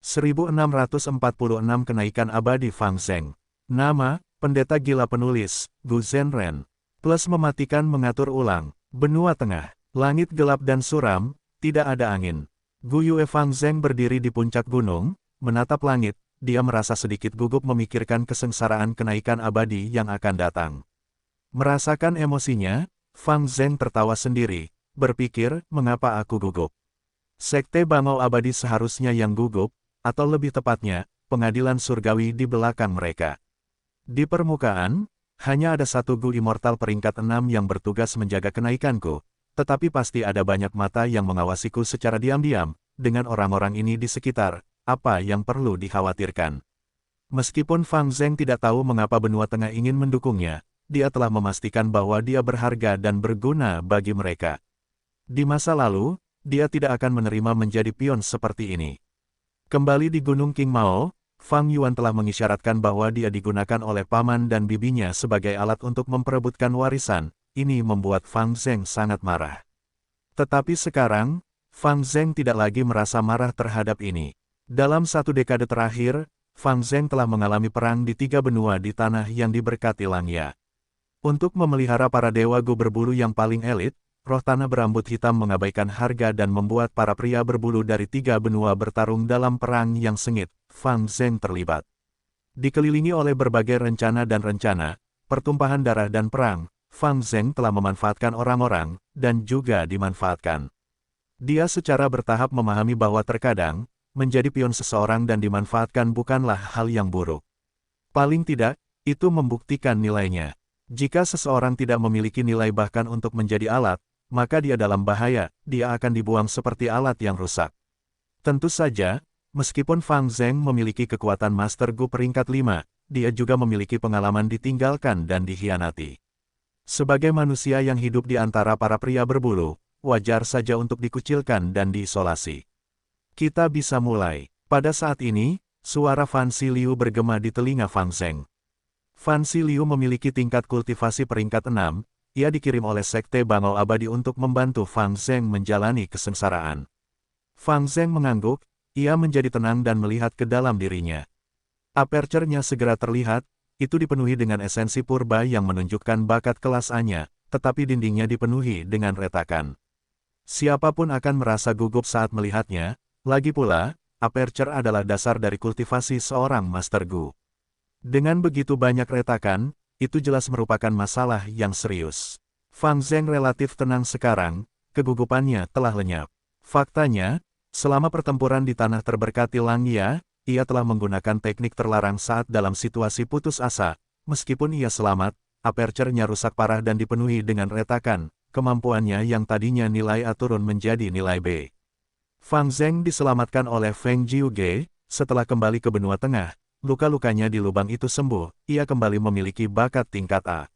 1646 Kenaikan Abadi Fang Zeng. Nama, Pendeta Gila Penulis, Gu Zhenren. Plus mematikan mengatur ulang. Benua Tengah. Langit gelap dan suram, tidak ada angin. Gu Yue Fang Zeng berdiri di puncak gunung, menatap langit, dia merasa sedikit gugup memikirkan kesengsaraan kenaikan abadi yang akan datang. Merasakan emosinya, Fang Zeng tertawa sendiri, berpikir, mengapa aku gugup? Sekte Bangau Abadi seharusnya yang gugup, atau lebih tepatnya, pengadilan surgawi di belakang mereka. Di permukaan, hanya ada satu Gu Immortal peringkat 6 yang bertugas menjaga kenaikanku, tetapi pasti ada banyak mata yang mengawasiku secara diam-diam, dengan orang-orang ini di sekitar, apa yang perlu dikhawatirkan. Meskipun Fang Zeng tidak tahu mengapa benua tengah ingin mendukungnya, dia telah memastikan bahwa dia berharga dan berguna bagi mereka. Di masa lalu, dia tidak akan menerima menjadi pion seperti ini. Kembali di Gunung King Mao, Fang Yuan telah mengisyaratkan bahwa dia digunakan oleh paman dan bibinya sebagai alat untuk memperebutkan warisan. Ini membuat Fang Zeng sangat marah. Tetapi sekarang, Fang Zeng tidak lagi merasa marah terhadap ini. Dalam satu dekade terakhir, Fang Zeng telah mengalami perang di 3 benua di tanah yang diberkati Langya. Untuk memelihara para dewa Gu berbulu yang paling elit, roh tanah berambut hitam mengabaikan harga dan membuat para pria berbulu dari 3 benua bertarung dalam perang yang sengit. Fang Zeng terlibat. Dikelilingi oleh berbagai rencana dan rencana, pertumpahan darah dan perang, Fang Zeng telah memanfaatkan orang-orang, dan juga dimanfaatkan. Dia secara bertahap memahami bahwa terkadang, menjadi pion seseorang dan dimanfaatkan bukanlah hal yang buruk. Paling tidak, itu membuktikan nilainya. Jika seseorang tidak memiliki nilai bahkan untuk menjadi alat, maka dia dalam bahaya, dia akan dibuang seperti alat yang rusak. Tentu saja, meskipun Fang Zeng memiliki kekuatan Master Gu peringkat 5, dia juga memiliki pengalaman ditinggalkan dan dikhianati. Sebagai manusia yang hidup di antara para pria berbulu, wajar saja untuk dikucilkan dan diisolasi. Kita bisa mulai. Pada saat ini, suara Fan Xiliu bergema di telinga Fang Zeng. Fan Xiliu memiliki tingkat kultivasi peringkat 6, ia dikirim oleh Sekte Bangau Abadi untuk membantu Fang Zeng menjalani kesengsaraan. Fang Zeng mengangguk, ia menjadi tenang dan melihat ke dalam dirinya. Aperture-nya segera terlihat, itu dipenuhi dengan esensi purba yang menunjukkan bakat kelas A-nya, tetapi dindingnya dipenuhi dengan retakan. Siapapun akan merasa gugup saat melihatnya, lagi pula, aperture adalah dasar dari kultivasi seorang Master Gu. Dengan begitu banyak retakan, itu jelas merupakan masalah yang serius. Fang Zeng relatif tenang sekarang, kegugupannya telah lenyap. Faktanya, selama pertempuran di tanah terberkati Langya, ia telah menggunakan teknik terlarang saat dalam situasi putus asa. Meskipun ia selamat, aperture-nya rusak parah dan dipenuhi dengan retakan, kemampuannya yang tadinya nilai A turun menjadi nilai B. Fang Zeng diselamatkan oleh Feng Jiuge, setelah kembali ke benua tengah. Luka-lukanya di lubang itu sembuh, ia kembali memiliki bakat tingkat A.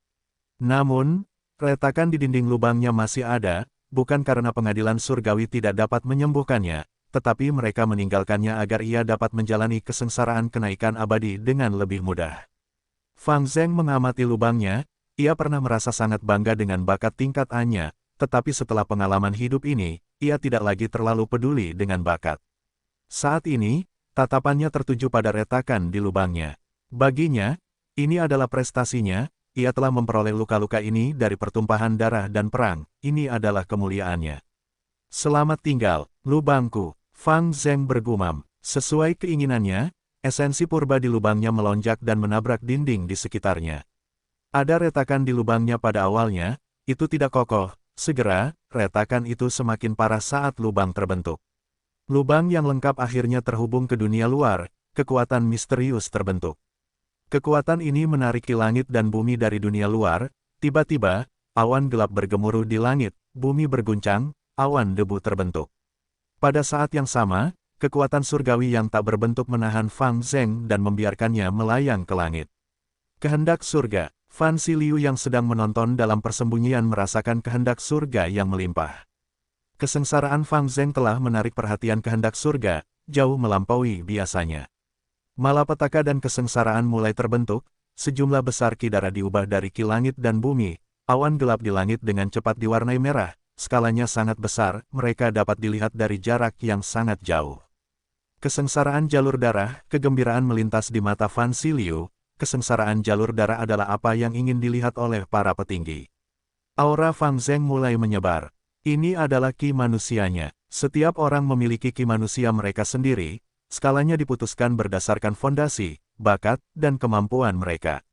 Namun, retakan di dinding lubangnya masih ada, bukan karena pengadilan surgawi tidak dapat menyembuhkannya, tetapi mereka meninggalkannya agar ia dapat menjalani kesengsaraan kenaikan abadi dengan lebih mudah. Fang Zeng mengamati lubangnya, ia pernah merasa sangat bangga dengan bakat tingkat A-nya, tetapi setelah pengalaman hidup ini, ia tidak lagi terlalu peduli dengan bakat. Saat ini, tatapannya tertuju pada retakan di lubangnya. Baginya, ini adalah prestasinya, ia telah memperoleh luka-luka ini dari pertumpahan darah dan perang, ini adalah kemuliaannya. Selamat tinggal, lubangku, Fang Zeng bergumam. Sesuai keinginannya, esensi purba di lubangnya melonjak dan menabrak dinding di sekitarnya. Ada retakan di lubangnya pada awalnya, itu tidak kokoh, segera, retakan itu semakin parah saat lubang terbentuk. Lubang yang lengkap akhirnya terhubung ke dunia luar, kekuatan misterius terbentuk. Kekuatan ini menariki langit dan bumi dari dunia luar, tiba-tiba, awan gelap bergemuruh di langit, bumi berguncang, awan debu terbentuk. Pada saat yang sama, kekuatan surgawi yang tak berbentuk menahan Fang Zeng dan membiarkannya melayang ke langit. Kehendak surga, Fan Xiliu yang sedang menonton dalam persembunyian merasakan kehendak surga yang melimpah. Kesengsaraan Fang Zeng telah menarik perhatian kehendak surga, jauh melampaui biasanya. Malapetaka dan kesengsaraan mulai terbentuk, sejumlah besar ki darah diubah dari ki langit dan bumi, awan gelap di langit dengan cepat diwarnai merah, skalanya sangat besar, mereka dapat dilihat dari jarak yang sangat jauh. Kesengsaraan jalur darah, kegembiraan melintas di mata Fan Siliu. Kesengsaraan jalur darah adalah apa yang ingin dilihat oleh para petinggi. Aura Fang Zheng mulai menyebar. Ini adalah ki manusianya. Setiap orang memiliki ki manusia mereka sendiri, skalanya diputuskan berdasarkan fondasi, bakat, dan kemampuan mereka.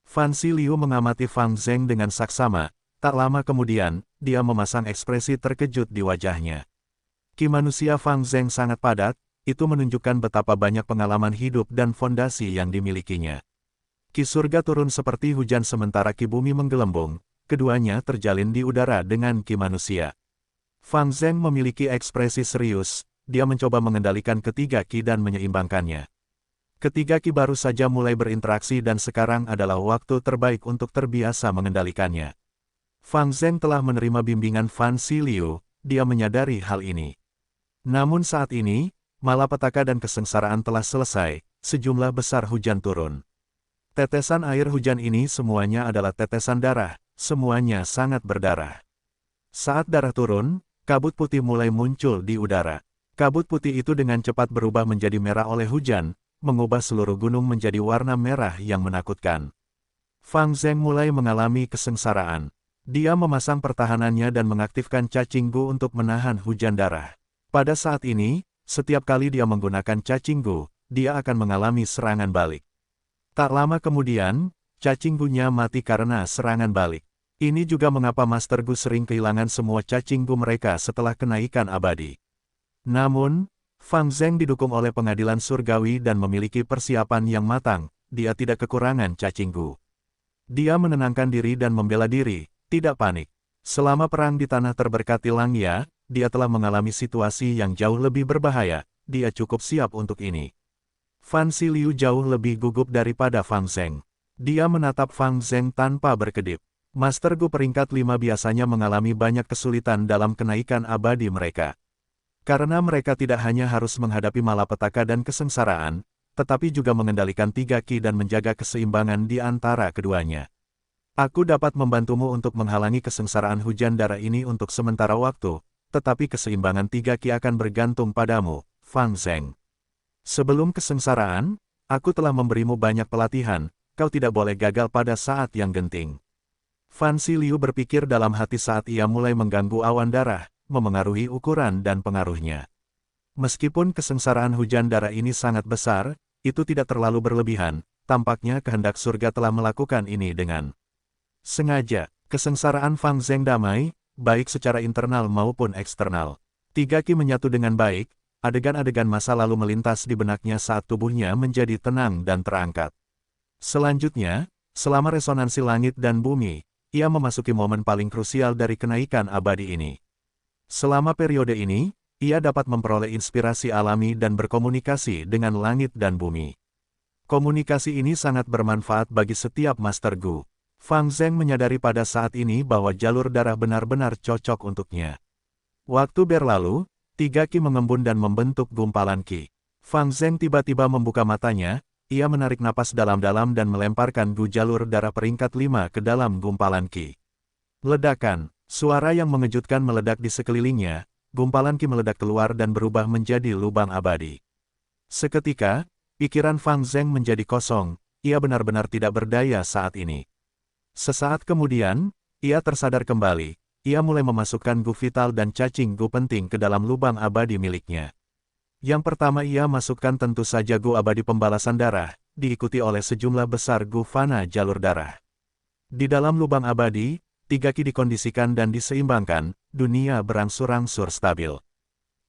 Fan Siliu mengamati Fang Zheng dengan saksama. Tak lama kemudian, dia memasang ekspresi terkejut di wajahnya. Ki manusia Fang Zheng sangat padat, itu menunjukkan betapa banyak pengalaman hidup dan fondasi yang dimilikinya. Ki surga turun seperti hujan sementara ki bumi menggelembung, keduanya terjalin di udara dengan ki manusia. Fang Zheng memiliki ekspresi serius, dia mencoba mengendalikan ketiga ki dan menyeimbangkannya. Ketiga ki baru saja mulai berinteraksi dan sekarang adalah waktu terbaik untuk terbiasa mengendalikannya. Fang Zheng telah menerima bimbingan Fan Siliu, dia menyadari hal ini. Namun saat ini, malapetaka dan kesengsaraan telah selesai, sejumlah besar hujan turun. Tetesan air hujan ini semuanya adalah tetesan darah, semuanya sangat berdarah. Saat darah turun, kabut putih mulai muncul di udara. Kabut putih itu dengan cepat berubah menjadi merah oleh hujan, mengubah seluruh gunung menjadi warna merah yang menakutkan. Fang Zheng mulai mengalami kesengsaraan. Dia memasang pertahanannya dan mengaktifkan cacing gu untuk menahan hujan darah. Pada saat ini, setiap kali dia menggunakan cacing gu, dia akan mengalami serangan balik. Tak lama kemudian, cacing gu-nya mati karena serangan balik. Ini juga mengapa Master Gu sering kehilangan semua cacing gu mereka setelah kenaikan abadi. Namun, Fang Zheng didukung oleh pengadilan surgawi dan memiliki persiapan yang matang, dia tidak kekurangan cacing gu. Dia menenangkan diri dan membela diri, tidak panik. Selama perang di tanah terberkati Langya, dia telah mengalami situasi yang jauh lebih berbahaya, dia cukup siap untuk ini. Fan Siliu jauh lebih gugup daripada Fang Zheng. Dia menatap Fang Zheng tanpa berkedip. Master Gu peringkat 5 biasanya mengalami banyak kesulitan dalam kenaikan abadi mereka. Karena mereka tidak hanya harus menghadapi malapetaka dan kesengsaraan, tetapi juga mengendalikan tiga ki dan menjaga keseimbangan di antara keduanya. Aku dapat membantumu untuk menghalangi kesengsaraan hujan darah ini untuk sementara waktu, tetapi keseimbangan tiga ki akan bergantung padamu, Fang Zheng. Sebelum kesengsaraan, aku telah memberimu banyak pelatihan, kau tidak boleh gagal pada saat yang genting. Fan Siliu berpikir dalam hati saat ia mulai mengganggu awan darah, memengaruhi ukuran dan pengaruhnya. Meskipun kesengsaraan hujan darah ini sangat besar, itu tidak terlalu berlebihan, tampaknya kehendak surga telah melakukan ini dengan sengaja. Kesengsaraan Fang Zheng damai, baik secara internal maupun eksternal. Tiga ki menyatu dengan baik, adegan-adegan masa lalu melintas di benaknya saat tubuhnya menjadi tenang dan terangkat. Selanjutnya, selama resonansi langit dan bumi, ia memasuki momen paling krusial dari kenaikan abadi ini. Selama periode ini, ia dapat memperoleh inspirasi alami dan berkomunikasi dengan langit dan bumi. Komunikasi ini sangat bermanfaat bagi setiap Master Gu. Fang Zheng menyadari pada saat ini bahwa jalur darah benar-benar cocok untuknya. Waktu berlalu, tiga ki mengembun dan membentuk gumpalan ki. Fang Zheng tiba-tiba membuka matanya, ia menarik napas dalam-dalam dan melemparkan gu jalur darah peringkat 5 ke dalam gumpalan ki. Ledakan, suara yang mengejutkan meledak di sekelilingnya, gumpalan ki meledak keluar dan berubah menjadi lubang abadi. Seketika, pikiran Fang Zheng menjadi kosong, ia benar-benar tidak berdaya saat ini. Sesaat kemudian, ia tersadar kembali, ia mulai memasukkan gu vital dan cacing gu penting ke dalam lubang abadi miliknya. Yang pertama ia masukkan tentu saja gu abadi pembalasan darah, diikuti oleh sejumlah besar gu fana jalur darah. Di dalam lubang abadi, tiga ki dikondisikan dan diseimbangkan, dunia berangsur-angsur stabil.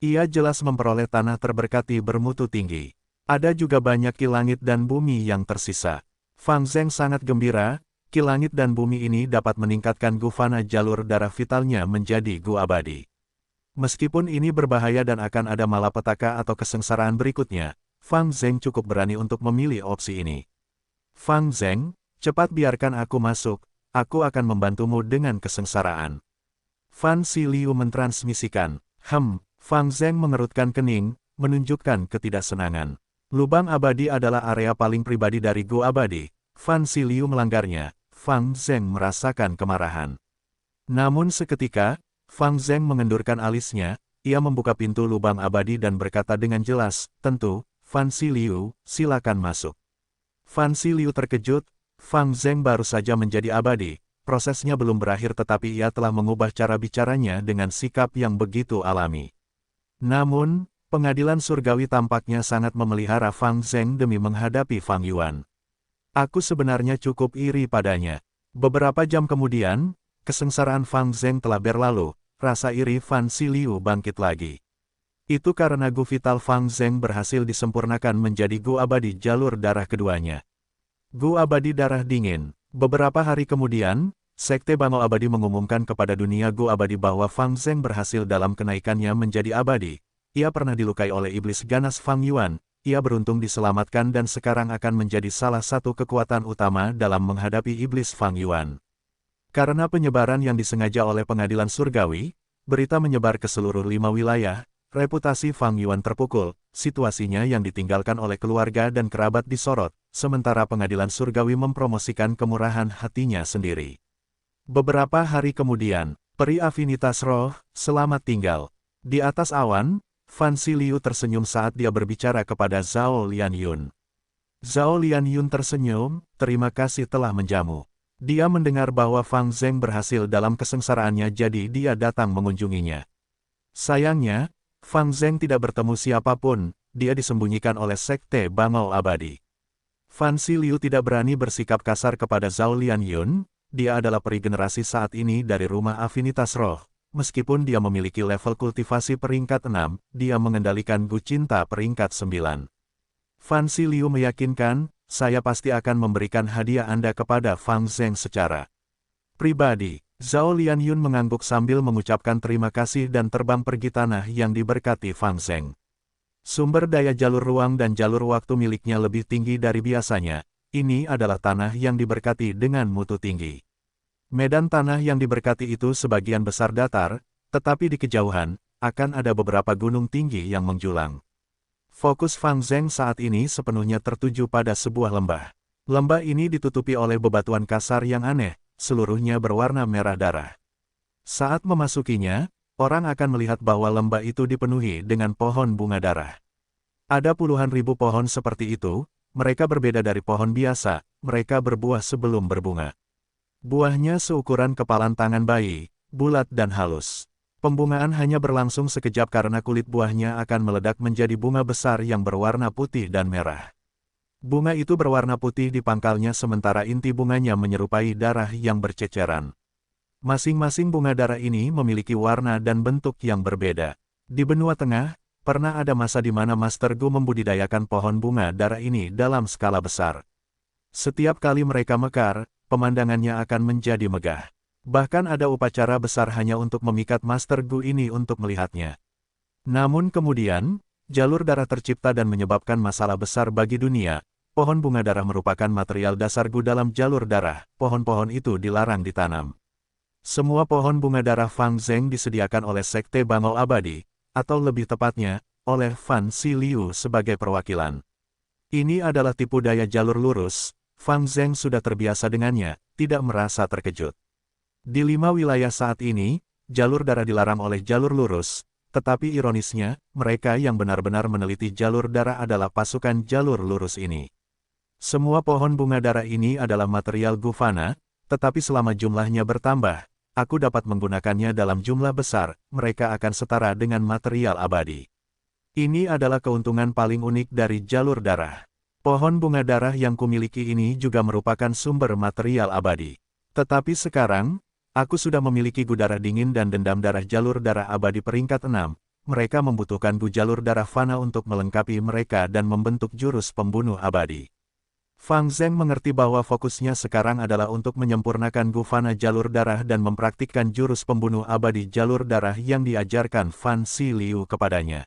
Ia jelas memperoleh tanah terberkati bermutu tinggi. Ada juga banyak ki langit dan bumi yang tersisa. Fang Zheng sangat gembira, ki langit dan bumi ini dapat meningkatkan gu fana jalur darah vitalnya menjadi gu abadi. Meskipun ini berbahaya dan akan ada malapetaka atau kesengsaraan berikutnya, Fang Zheng cukup berani untuk memilih opsi ini. Fang Zheng, cepat biarkan aku masuk, aku akan membantumu dengan kesengsaraan. Fan Siliu mentransmisikan. Fang Zheng mengerutkan kening, menunjukkan ketidaksenangan. Lubang abadi adalah area paling pribadi dari gu abadi. Fan Siliu melanggarnya. Fang Zheng merasakan kemarahan. Namun seketika, Fang Zheng mengendurkan alisnya, ia membuka pintu lubang abadi dan berkata dengan jelas, "Tentu, Fan Xiliu, silakan masuk." Fan Xiliu terkejut, Fang Zheng baru saja menjadi abadi. Prosesnya belum berakhir tetapi ia telah mengubah cara bicaranya dengan sikap yang begitu alami. Namun, pengadilan surgawi tampaknya sangat memelihara Fang Zheng demi menghadapi Fang Yuan. Aku sebenarnya cukup iri padanya. Beberapa jam kemudian, kesengsaraan Fang Zheng telah berlalu, rasa iri Fan Xiliu bangkit lagi. Itu karena Gu Vital Fang Zheng berhasil disempurnakan menjadi Gu Abadi jalur darah keduanya. Gu Abadi darah dingin. Beberapa hari kemudian, Sekte Bangau Abadi mengumumkan kepada dunia Gu Abadi bahwa Fang Zheng berhasil dalam kenaikannya menjadi abadi. Ia pernah dilukai oleh iblis ganas Fang Yuan, ia beruntung diselamatkan dan sekarang akan menjadi salah satu kekuatan utama dalam menghadapi iblis Fang Yuan. Karena penyebaran yang disengaja oleh pengadilan surgawi, berita menyebar ke seluruh 5 wilayah, reputasi Fang Yuan terpukul, situasinya yang ditinggalkan oleh keluarga dan kerabat disorot, sementara pengadilan surgawi mempromosikan kemurahan hatinya sendiri. Beberapa hari kemudian, peri afinitas roh, selamat tinggal. Di atas awan, Fan Xiliu tersenyum saat dia berbicara kepada Zhao Lianyun. Zhao Lianyun tersenyum, terima kasih telah menjamu. Dia mendengar bahwa Fang Zheng berhasil dalam kesengsaraannya jadi dia datang mengunjunginya. Sayangnya, Fang Zheng tidak bertemu siapapun, dia disembunyikan oleh Sekte Bangau Abadi. Fan Xiliu tidak berani bersikap kasar kepada Zhao Lianyun. Dia adalah peri generasi saat ini dari rumah afinitas roh. Meskipun dia memiliki level kultivasi peringkat 6, dia mengendalikan Gu Cinta peringkat 9. Fan Xiliu meyakinkan, saya pasti akan memberikan hadiah Anda kepada Fang Zheng secara pribadi. Zhao Lianyun mengangguk sambil mengucapkan terima kasih dan terbang pergi tanah yang diberkati Fang Zheng. Sumber daya jalur ruang dan jalur waktu miliknya lebih tinggi dari biasanya. Ini adalah tanah yang diberkati dengan mutu tinggi. Medan tanah yang diberkati itu sebagian besar datar, tetapi di kejauhan, akan ada beberapa gunung tinggi yang menjulang. Fokus Fang Zheng saat ini sepenuhnya tertuju pada sebuah lembah. Lembah ini ditutupi oleh bebatuan kasar yang aneh, seluruhnya berwarna merah darah. Saat memasukinya, orang akan melihat bahwa lembah itu dipenuhi dengan pohon bunga darah. Ada puluhan ribu pohon seperti itu. Mereka berbeda dari pohon biasa, mereka berbuah sebelum berbunga. Buahnya seukuran kepalan tangan bayi, bulat dan halus. Pembungaan hanya berlangsung sekejap karena kulit buahnya akan meledak menjadi bunga besar yang berwarna putih dan merah. Bunga itu berwarna putih di pangkalnya sementara inti bunganya menyerupai darah yang berceceran. Masing-masing bunga darah ini memiliki warna dan bentuk yang berbeda. Di benua tengah, pernah ada masa di mana Master Gu membudidayakan pohon bunga darah ini dalam skala besar. Setiap kali mereka mekar, pemandangannya akan menjadi megah. Bahkan ada upacara besar hanya untuk memikat Master Gu ini untuk melihatnya. Namun kemudian, jalur darah tercipta dan menyebabkan masalah besar bagi dunia. Pohon bunga darah merupakan material dasar Gu dalam jalur darah, pohon-pohon itu dilarang ditanam. Semua pohon bunga darah Fang Zheng disediakan oleh Sekte Bangau Abadi, atau lebih tepatnya, oleh Fan Xiliu sebagai perwakilan. Ini adalah tipu daya jalur lurus, Fang Zheng sudah terbiasa dengannya, tidak merasa terkejut. Di 5 wilayah saat ini, jalur darah dilarang oleh jalur lurus, tetapi ironisnya, mereka yang benar-benar meneliti jalur darah adalah pasukan jalur lurus ini. Semua pohon bunga darah ini adalah material Gufana, tetapi selama jumlahnya bertambah, aku dapat menggunakannya dalam jumlah besar, mereka akan setara dengan material abadi. Ini adalah keuntungan paling unik dari jalur darah. Pohon bunga darah yang kumiliki ini juga merupakan sumber material abadi. Tetapi sekarang, aku sudah memiliki Gu darah dingin dan dendam darah jalur darah abadi peringkat 6. Mereka membutuhkan Gu jalur darah fana untuk melengkapi mereka dan membentuk jurus pembunuh abadi. Fang Zheng mengerti bahwa fokusnya sekarang adalah untuk menyempurnakan Gu Fana jalur darah dan mempraktikkan jurus pembunuh abadi jalur darah yang diajarkan Fan Xiliu kepadanya.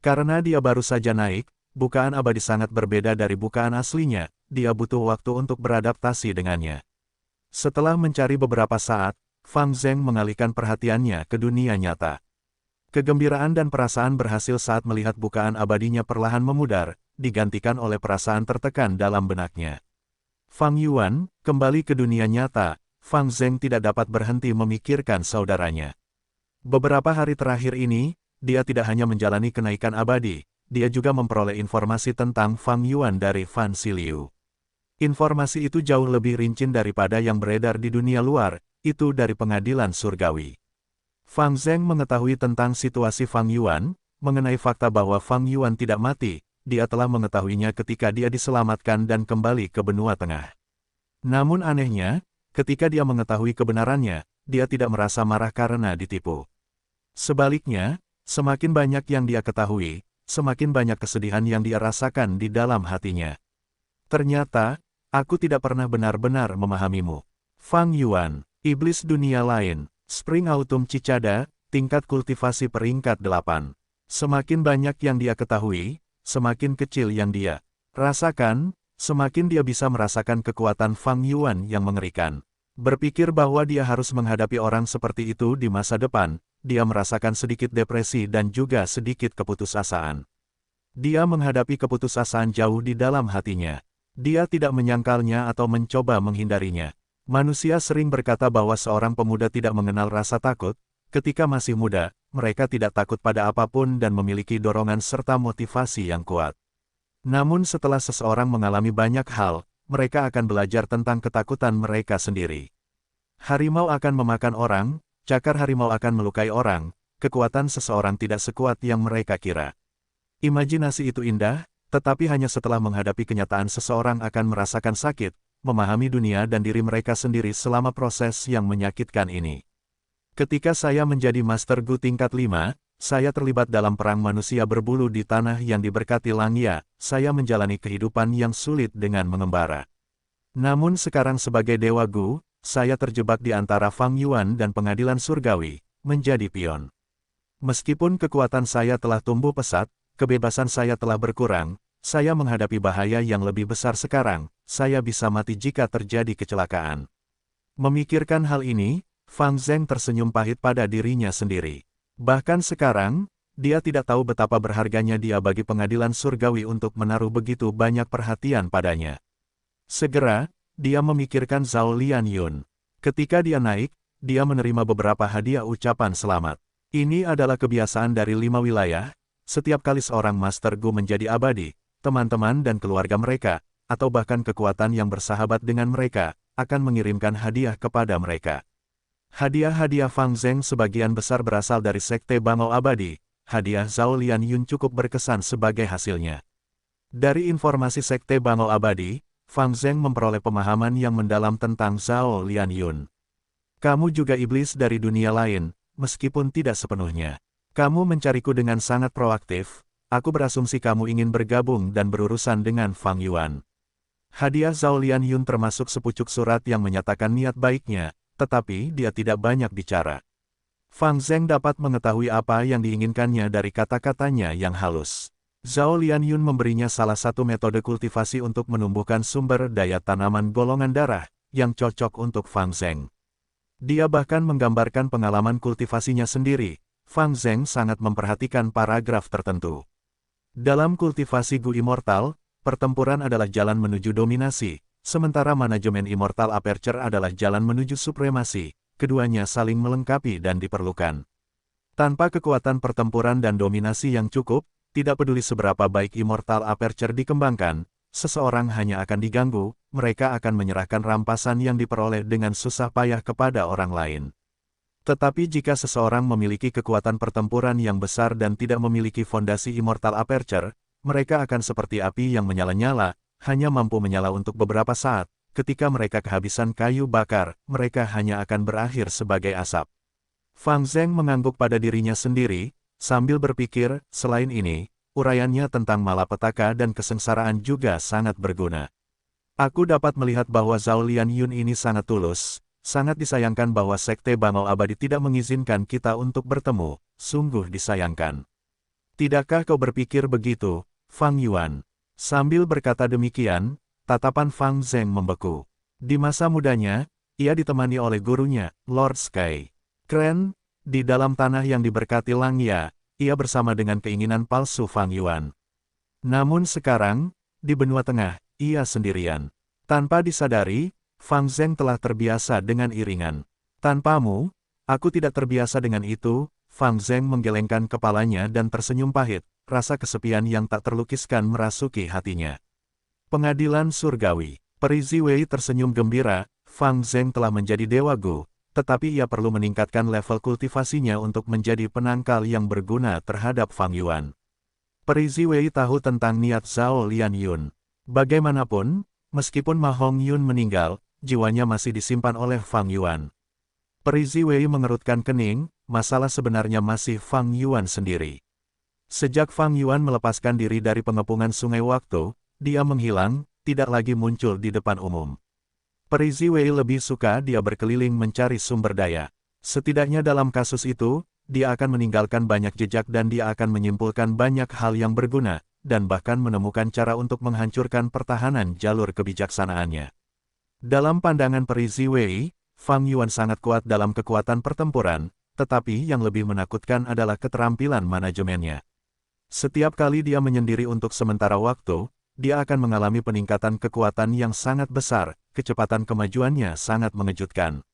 Karena dia baru saja naik, bukaan abadi sangat berbeda dari bukaan aslinya, dia butuh waktu untuk beradaptasi dengannya. Setelah mencari beberapa saat, Fang Zheng mengalihkan perhatiannya ke dunia nyata. Kegembiraan dan perasaan berhasil saat melihat bukaan abadinya perlahan memudar, digantikan oleh perasaan tertekan dalam benaknya. Fang Yuan, kembali ke dunia nyata, Fang Zheng tidak dapat berhenti memikirkan saudaranya. Beberapa hari terakhir ini, dia tidak hanya menjalani kenaikan abadi, dia juga memperoleh informasi tentang Fang Yuan dari Fan Siliu. Informasi itu jauh lebih rinci daripada yang beredar di dunia luar, itu dari pengadilan surgawi. Fang Zheng mengetahui tentang situasi Fang Yuan, mengenai fakta bahwa Fang Yuan tidak mati, dia telah mengetahuinya ketika dia diselamatkan dan kembali ke benua tengah. Namun anehnya, ketika dia mengetahui kebenarannya, dia tidak merasa marah karena ditipu. Sebaliknya, semakin banyak yang dia ketahui, semakin banyak kesedihan yang dia rasakan di dalam hatinya. Ternyata, aku tidak pernah benar-benar memahamimu. Fang Yuan, iblis dunia lain, Spring Autumn Cicada, tingkat kultivasi peringkat 8. Semakin banyak yang dia ketahui, semakin kecil yang dia rasakan, semakin dia bisa merasakan kekuatan Fang Yuan yang mengerikan. Berpikir bahwa dia harus menghadapi orang seperti itu di masa depan, dia merasakan sedikit depresi dan juga sedikit keputusasaan. Dia menghadapi keputusasaan jauh di dalam hatinya. Dia tidak menyangkalnya atau mencoba menghindarinya. Manusia sering berkata bahwa seorang pemuda tidak mengenal rasa takut. Ketika masih muda, mereka tidak takut pada apapun dan memiliki dorongan serta motivasi yang kuat. Namun setelah seseorang mengalami banyak hal, mereka akan belajar tentang ketakutan mereka sendiri. Harimau akan memakan orang, cakar harimau akan melukai orang, kekuatan seseorang tidak sekuat yang mereka kira. Imajinasi itu indah, tetapi hanya setelah menghadapi kenyataan seseorang akan merasakan sakit, memahami dunia dan diri mereka sendiri selama proses yang menyakitkan ini. Ketika saya menjadi Master Gu tingkat 5, saya terlibat dalam perang manusia berbulu di tanah yang diberkati Langya, saya menjalani kehidupan yang sulit dengan mengembara. Namun sekarang sebagai Dewa Gu, saya terjebak di antara Fang Yuan dan pengadilan surgawi, menjadi pion. Meskipun kekuatan saya telah tumbuh pesat, kebebasan saya telah berkurang, saya menghadapi bahaya yang lebih besar sekarang, saya bisa mati jika terjadi kecelakaan. Memikirkan hal ini, Fang Zheng tersenyum pahit pada dirinya sendiri. Bahkan sekarang, dia tidak tahu betapa berharganya dia bagi pengadilan surgawi untuk menaruh begitu banyak perhatian padanya. Segera, dia memikirkan Zhao Lianyun. Ketika dia naik, dia menerima beberapa hadiah ucapan selamat. Ini adalah kebiasaan dari 5 wilayah, setiap kali seorang Master Gu menjadi abadi, teman-teman dan keluarga mereka, atau bahkan kekuatan yang bersahabat dengan mereka, akan mengirimkan hadiah kepada mereka. Hadiah-hadiah Fang Zheng sebagian besar berasal dari Sekte Bangau Abadi, hadiah Zhao Lianyun cukup berkesan sebagai hasilnya. Dari informasi Sekte Bangau Abadi, Fang Zheng memperoleh pemahaman yang mendalam tentang Zhao Lianyun. Kamu juga iblis dari dunia lain, meskipun tidak sepenuhnya. Kamu mencariku dengan sangat proaktif, aku berasumsi kamu ingin bergabung dan berurusan dengan Fang Yuan. Hadiah Zhao Lianyun termasuk sepucuk surat yang menyatakan niat baiknya, tetapi dia tidak banyak bicara. Fang Zheng dapat mengetahui apa yang diinginkannya dari kata-katanya yang halus. Zhao Lianyun memberinya salah satu metode kultivasi untuk menumbuhkan sumber daya tanaman golongan darah, yang cocok untuk Fang Zheng. Dia bahkan menggambarkan pengalaman kultivasinya sendiri. Fang Zheng sangat memperhatikan paragraf tertentu. Dalam kultivasi Gu Immortal, pertempuran adalah jalan menuju dominasi, sementara manajemen Immortal Aperture adalah jalan menuju supremasi, keduanya saling melengkapi dan diperlukan. Tanpa kekuatan pertempuran dan dominasi yang cukup, tidak peduli seberapa baik Immortal Aperture dikembangkan, seseorang hanya akan diganggu, mereka akan menyerahkan rampasan yang diperoleh dengan susah payah kepada orang lain. Tetapi jika seseorang memiliki kekuatan pertempuran yang besar dan tidak memiliki fondasi Immortal Aperture, mereka akan seperti api yang menyala-nyala, hanya mampu menyala untuk beberapa saat, ketika mereka kehabisan kayu bakar, mereka hanya akan berakhir sebagai asap. Fang Zheng mengangguk pada dirinya sendiri, sambil berpikir, selain ini, uraiannya tentang malapetaka dan kesengsaraan juga sangat berguna. Aku dapat melihat bahwa Zhao Lianyun ini sangat tulus, sangat disayangkan bahwa Sekte Bangau Abadi tidak mengizinkan kita untuk bertemu, sungguh disayangkan. Tidakkah kau berpikir begitu, Fang Yuan? Sambil berkata demikian, tatapan Fang Zheng membeku. Di masa mudanya, ia ditemani oleh gurunya, Lord Sky. Keren, di dalam tanah yang diberkati Langya, ia bersama dengan keinginan palsu Fang Yuan. Namun sekarang, di benua tengah, ia sendirian. Tanpa disadari, Fang Zheng telah terbiasa dengan iringan. Tanpamu, aku tidak terbiasa dengan itu, Fang Zheng menggelengkan kepalanya dan tersenyum pahit, rasa kesepian yang tak terlukiskan merasuki hatinya. Pengadilan surgawi. Peri Ziwei tersenyum gembira, Fang Zheng telah menjadi Dewa Gu, tetapi ia perlu meningkatkan level kultivasinya untuk menjadi penangkal yang berguna terhadap Fang Yuan. Peri Ziwei tahu tentang niat Zhao Lian Yun. Bagaimanapun, meskipun Ma Hongyun meninggal, jiwanya masih disimpan oleh Fang Yuan. Peri Ziwei mengerutkan kening, masalah sebenarnya masih Fang Yuan sendiri. Sejak Fang Yuan melepaskan diri dari pengepungan sungai waktu, dia menghilang, tidak lagi muncul di depan umum. Peri Ziwei lebih suka dia berkeliling mencari sumber daya. Setidaknya dalam kasus itu, dia akan meninggalkan banyak jejak dan dia akan menyimpulkan banyak hal yang berguna, dan bahkan menemukan cara untuk menghancurkan pertahanan jalur kebijaksanaannya. Dalam pandangan Peri Ziwei, Fang Yuan sangat kuat dalam kekuatan pertempuran, tetapi yang lebih menakutkan adalah keterampilan manajemennya. Setiap kali dia menyendiri untuk sementara waktu, dia akan mengalami peningkatan kekuatan yang sangat besar, kecepatan kemajuannya sangat mengejutkan.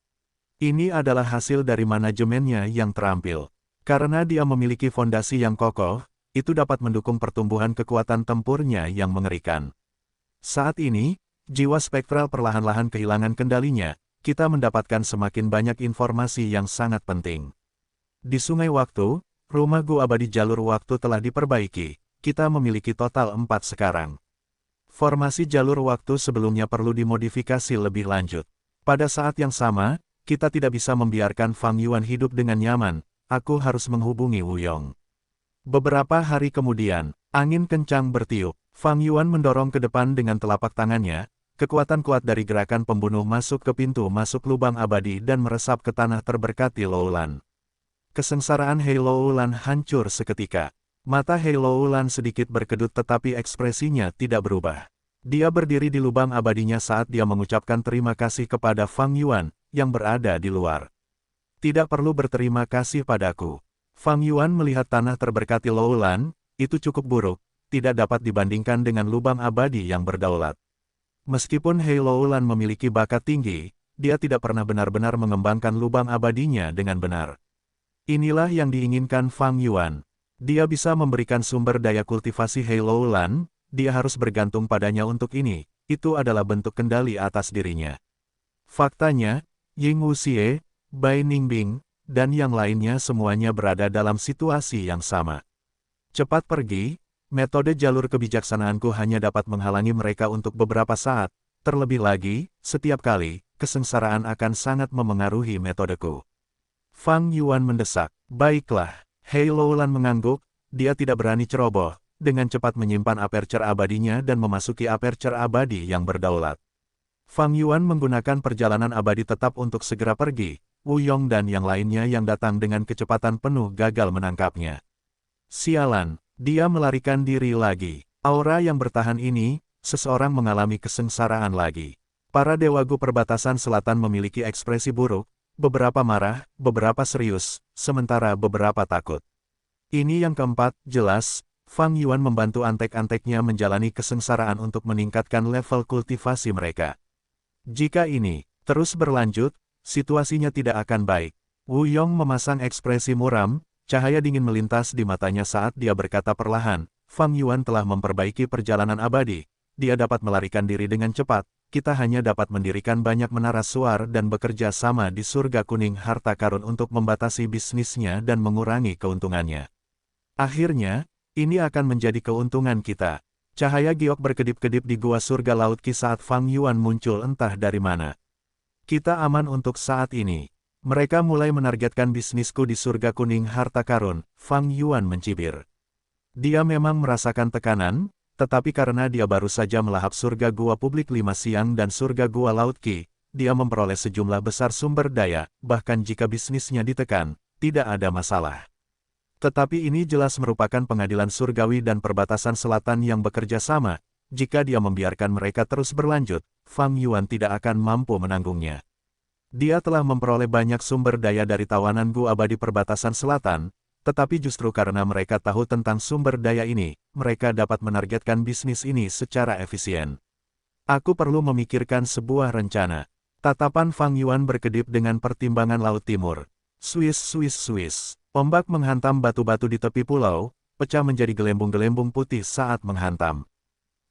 Ini adalah hasil dari manajemennya yang terampil. Karena dia memiliki fondasi yang kokoh, itu dapat mendukung pertumbuhan kekuatan tempurnya yang mengerikan. Saat ini, jiwa spektral perlahan-lahan kehilangan kendalinya, kita mendapatkan semakin banyak informasi yang sangat penting. Di Sungai Waktu, rumah Gu abadi jalur waktu telah diperbaiki, kita memiliki total 4 sekarang. Formasi jalur waktu sebelumnya perlu dimodifikasi lebih lanjut. Pada saat yang sama, kita tidak bisa membiarkan Fang Yuan hidup dengan nyaman, aku harus menghubungi Wu Yong. Beberapa hari kemudian, angin kencang bertiup. Fang Yuan mendorong ke depan dengan telapak tangannya, kekuatan kuat dari gerakan pembunuh masuk ke pintu masuk lubang abadi dan meresap ke tanah terberkati Loulan. Kesengsaraan Hei Loulan hancur seketika. Mata Hei Loulan sedikit berkedut tetapi ekspresinya tidak berubah. Dia berdiri di lubang abadinya saat dia mengucapkan terima kasih kepada Fang Yuan, yang berada di luar. Tidak perlu berterima kasih padaku. Fang Yuan melihat tanah terberkati Loulan, itu cukup buruk, tidak dapat dibandingkan dengan lubang abadi yang berdaulat. Meskipun Hei Loulan memiliki bakat tinggi, dia tidak pernah benar-benar mengembangkan lubang abadinya dengan benar. Inilah yang diinginkan Fang Yuan. Dia bisa memberikan sumber daya kultivasi Hei Loulan, dia harus bergantung padanya untuk ini, itu adalah bentuk kendali atas dirinya. Faktanya, Ying Wuxie, Bai Ningbing, dan yang lainnya semuanya berada dalam situasi yang sama. Cepat pergi, metode jalur kebijaksanaanku hanya dapat menghalangi mereka untuk beberapa saat, terlebih lagi, setiap kali, kesengsaraan akan sangat memengaruhi metodeku. Fang Yuan mendesak, baiklah, Hei Loulan mengangguk, dia tidak berani ceroboh, dengan cepat menyimpan aperture abadinya dan memasuki aperture abadi yang berdaulat. Fang Yuan menggunakan perjalanan abadi tetap untuk segera pergi, Wu Yong dan yang lainnya yang datang dengan kecepatan penuh gagal menangkapnya. Sialan, dia melarikan diri lagi. Aura yang bertahan ini, seseorang mengalami kesengsaraan lagi. Para Dewa Gu perbatasan selatan memiliki ekspresi buruk, beberapa marah, beberapa serius, sementara beberapa takut. Ini yang keempat, jelas, Fang Yuan membantu antek-anteknya menjalani kesengsaraan untuk meningkatkan level kultivasi mereka. Jika ini terus berlanjut, situasinya tidak akan baik. Wu Yong memasang ekspresi muram, cahaya dingin melintas di matanya saat dia berkata perlahan, Fang Yuan telah memperbaiki perjalanan abadi, dia dapat melarikan diri dengan cepat, kita hanya dapat mendirikan banyak menara suar dan bekerja sama di surga kuning harta karun untuk membatasi bisnisnya dan mengurangi keuntungannya. Akhirnya, ini akan menjadi keuntungan kita. Cahaya giok berkedip-kedip di gua surga laut Qi saat Fang Yuan muncul entah dari mana. Kita aman untuk saat ini. Mereka mulai menargetkan bisnisku di surga kuning harta karun, Fang Yuan mencibir. Dia memang merasakan tekanan, tetapi karena dia baru saja melahap surga gua publik 5 siang dan surga gua laut Qi, dia memperoleh sejumlah besar sumber daya, bahkan jika bisnisnya ditekan, tidak ada masalah. Tetapi ini jelas merupakan pengadilan surgawi dan perbatasan selatan yang bekerja sama. Jika dia membiarkan mereka terus berlanjut, Fang Yuan tidak akan mampu menanggungnya. Dia telah memperoleh banyak sumber daya dari tawanan Gu abadi perbatasan selatan, tetapi justru karena mereka tahu tentang sumber daya ini, mereka dapat menargetkan bisnis ini secara efisien. Aku perlu memikirkan sebuah rencana. Tatapan Fang Yuan berkedip dengan pertimbangan Laut Timur. Swiss. Ombak menghantam batu-batu di tepi pulau, pecah menjadi gelembung-gelembung putih saat menghantam.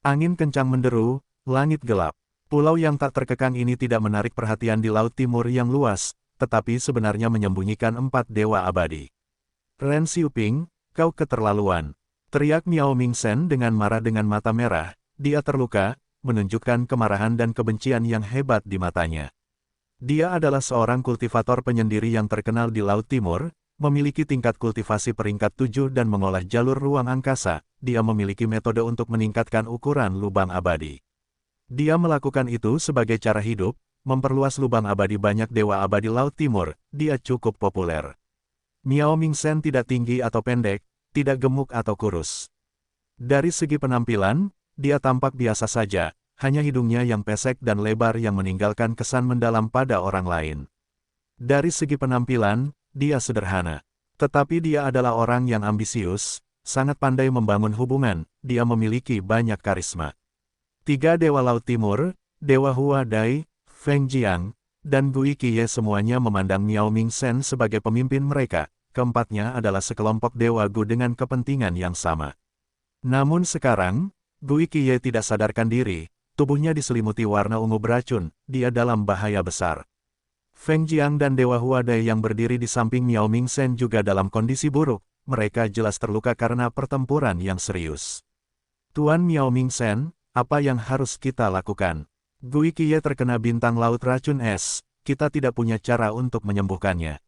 Angin kencang menderu, langit gelap. Pulau yang tak terkekang ini tidak menarik perhatian di Laut Timur yang luas, tetapi sebenarnya menyembunyikan 4 dewa abadi. Ren Xiuping, kau keterlaluan. Teriak Miao Mingsen dengan marah dengan mata merah, dia terluka, menunjukkan kemarahan dan kebencian yang hebat di matanya. Dia adalah seorang kultivator penyendiri yang terkenal di Laut Timur, memiliki tingkat kultivasi peringkat 7 dan mengolah jalur ruang angkasa. Dia memiliki metode untuk meningkatkan ukuran lubang abadi. Dia melakukan itu sebagai cara hidup, memperluas lubang abadi banyak dewa abadi Laut Timur. Dia cukup populer. Miao Mingsen tidak tinggi atau pendek, tidak gemuk atau kurus. Dari segi penampilan, dia tampak biasa saja, hanya hidungnya yang pesek dan lebar yang meninggalkan kesan mendalam pada orang lain. Dari segi penampilan, dia sederhana. Tetapi dia adalah orang yang ambisius, sangat pandai membangun hubungan, dia memiliki banyak karisma. 3 dewa Laut Timur, Dewa Hua Dai, Feng Jiang, dan Gui Qiye semuanya memandang Miao Mingsen sebagai pemimpin mereka. Keempatnya adalah sekelompok dewa Gu dengan kepentingan yang sama. Namun sekarang, Gui Qiye tidak sadarkan diri, tubuhnya diselimuti warna ungu beracun, dia dalam bahaya besar. Feng Jiang dan Dewa Hua Dai yang berdiri di samping Miao Mingsen juga dalam kondisi buruk, mereka jelas terluka karena pertempuran yang serius. Tuan Miao Mingsen, apa yang harus kita lakukan? Gui Qiye terkena bintang laut racun es, kita tidak punya cara untuk menyembuhkannya.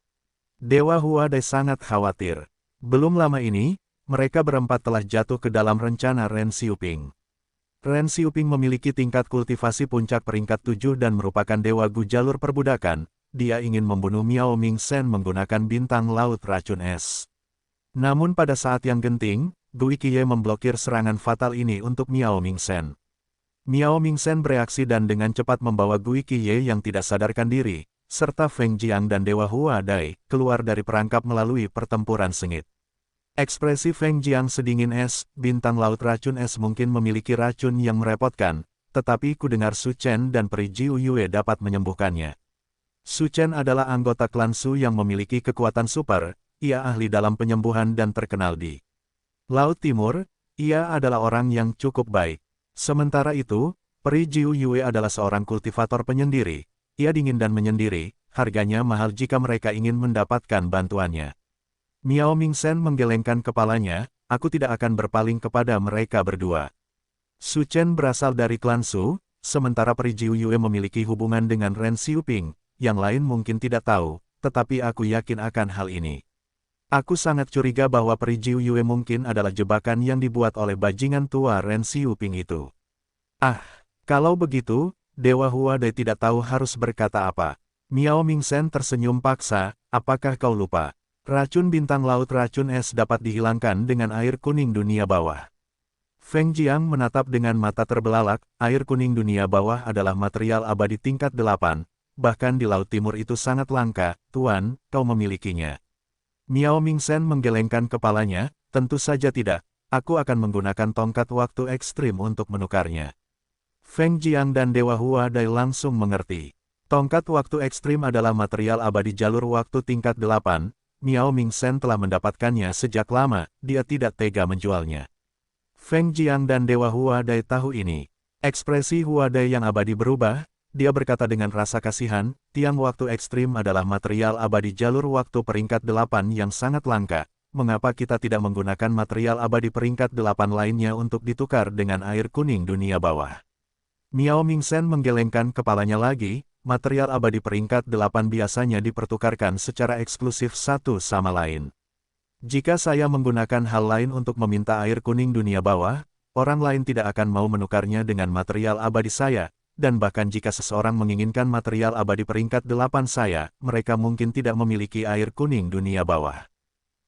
Dewa Hua Dai sangat khawatir. Belum lama ini, mereka berempat telah jatuh ke dalam rencana Ren Xiuping. Ren Xiuping memiliki tingkat kultivasi puncak peringkat 7 dan merupakan dewa Gu jalur perbudakan. Dia ingin membunuh Miao Mingsen menggunakan bintang laut racun es. Namun pada saat yang genting, Gui Qiye memblokir serangan fatal ini untuk Miao Mingsen. Miao Mingsen bereaksi dan dengan cepat membawa Gui Qiye yang tidak sadarkan diri, serta Feng Jiang dan Dewa Hua Dai, keluar dari perangkap melalui pertempuran sengit. Ekspresi Feng Jiang sedingin es, bintang laut racun es mungkin memiliki racun yang merepotkan, tetapi ku dengar Su Chen dan Peri Jiu Yue dapat menyembuhkannya. Su Chen adalah anggota klan Su yang memiliki kekuatan super, ia ahli dalam penyembuhan dan terkenal di Laut Timur, ia adalah orang yang cukup baik. Sementara itu, Peri Jiu Yue adalah seorang kultivator penyendiri. Ia dingin dan menyendiri, harganya mahal jika mereka ingin mendapatkan bantuannya. Miao Mingsen menggelengkan kepalanya, aku tidak akan berpaling kepada mereka berdua. Su Chen berasal dari klan Su, sementara Peri Jiu Yue memiliki hubungan dengan Ren Xiuping, yang lain mungkin tidak tahu, tetapi aku yakin akan hal ini. Aku sangat curiga bahwa Peri Jiu Yue mungkin adalah jebakan yang dibuat oleh bajingan tua Ren Xiuping itu. Ah, kalau begitu, Dewa Hua Dai tidak tahu harus berkata apa. Miao Mingsen tersenyum paksa, apakah kau lupa? Racun bintang laut racun es dapat dihilangkan dengan air kuning dunia bawah. Feng Jiang menatap dengan mata terbelalak, air kuning dunia bawah adalah material abadi tingkat 8, bahkan di Laut Timur itu sangat langka, Tuan, kau memilikinya. Miao Mingsen menggelengkan kepalanya, tentu saja tidak, aku akan menggunakan tongkat waktu ekstrim untuk menukarnya. Feng Jiang dan Dewa Hua Dai langsung mengerti. Tongkat waktu ekstrim adalah material abadi jalur waktu tingkat 8, Miao Mingsen telah mendapatkannya sejak lama, dia tidak tega menjualnya. Feng Jiang dan Dewa Hua Dai tahu ini. Ekspresi Hua Dai yang abadi berubah, dia berkata dengan rasa kasihan, tiang waktu ekstrim adalah material abadi jalur waktu peringkat 8 yang sangat langka, mengapa kita tidak menggunakan material abadi peringkat 8 lainnya untuk ditukar dengan air kuning dunia bawah? Miao Mingsen menggelengkan kepalanya lagi, material abadi peringkat 8 biasanya dipertukarkan secara eksklusif satu sama lain. Jika saya menggunakan hal lain untuk meminta air kuning dunia bawah, orang lain tidak akan mau menukarnya dengan material abadi saya. Dan bahkan jika seseorang menginginkan material abadi peringkat 8 saya, mereka mungkin tidak memiliki air kuning dunia bawah.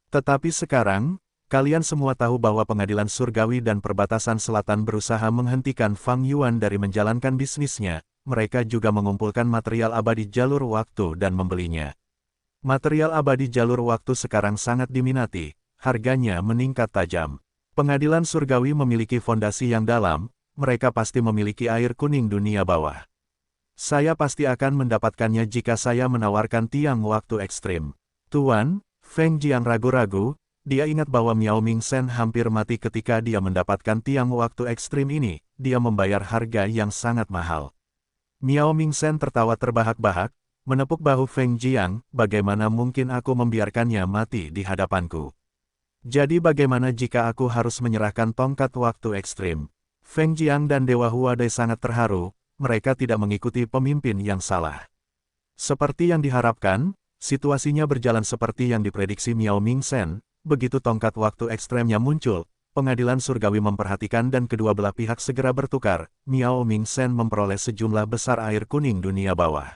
Tetapi sekarang, kalian semua tahu bahwa pengadilan surgawi dan perbatasan selatan berusaha menghentikan Fang Yuan dari menjalankan bisnisnya, mereka juga mengumpulkan material abadi jalur waktu dan membelinya. Material abadi jalur waktu sekarang sangat diminati, harganya meningkat tajam. Pengadilan surgawi memiliki fondasi yang dalam, mereka pasti memiliki air kuning dunia bawah. Saya pasti akan mendapatkannya jika saya menawarkan tiang waktu ekstrim. Tuan, Feng Jiang ragu-ragu, dia ingat bahwa Miao Mingsen hampir mati ketika dia mendapatkan tiang waktu ekstrim ini, dia membayar harga yang sangat mahal. Miao Mingsen tertawa terbahak-bahak, menepuk bahu Feng Jiang, bagaimana mungkin aku membiarkannya mati di hadapanku? Jadi bagaimana jika aku harus menyerahkan tongkat waktu ekstrim? Feng Jiang dan Dewa Huadai sangat terharu, mereka tidak mengikuti pemimpin yang salah. Seperti yang diharapkan, situasinya berjalan seperti yang diprediksi Miao Mingsen, begitu tongkat waktu ekstremnya muncul, pengadilan surgawi memperhatikan dan kedua belah pihak segera bertukar, Miao Mingsen memperoleh sejumlah besar air kuning dunia bawah.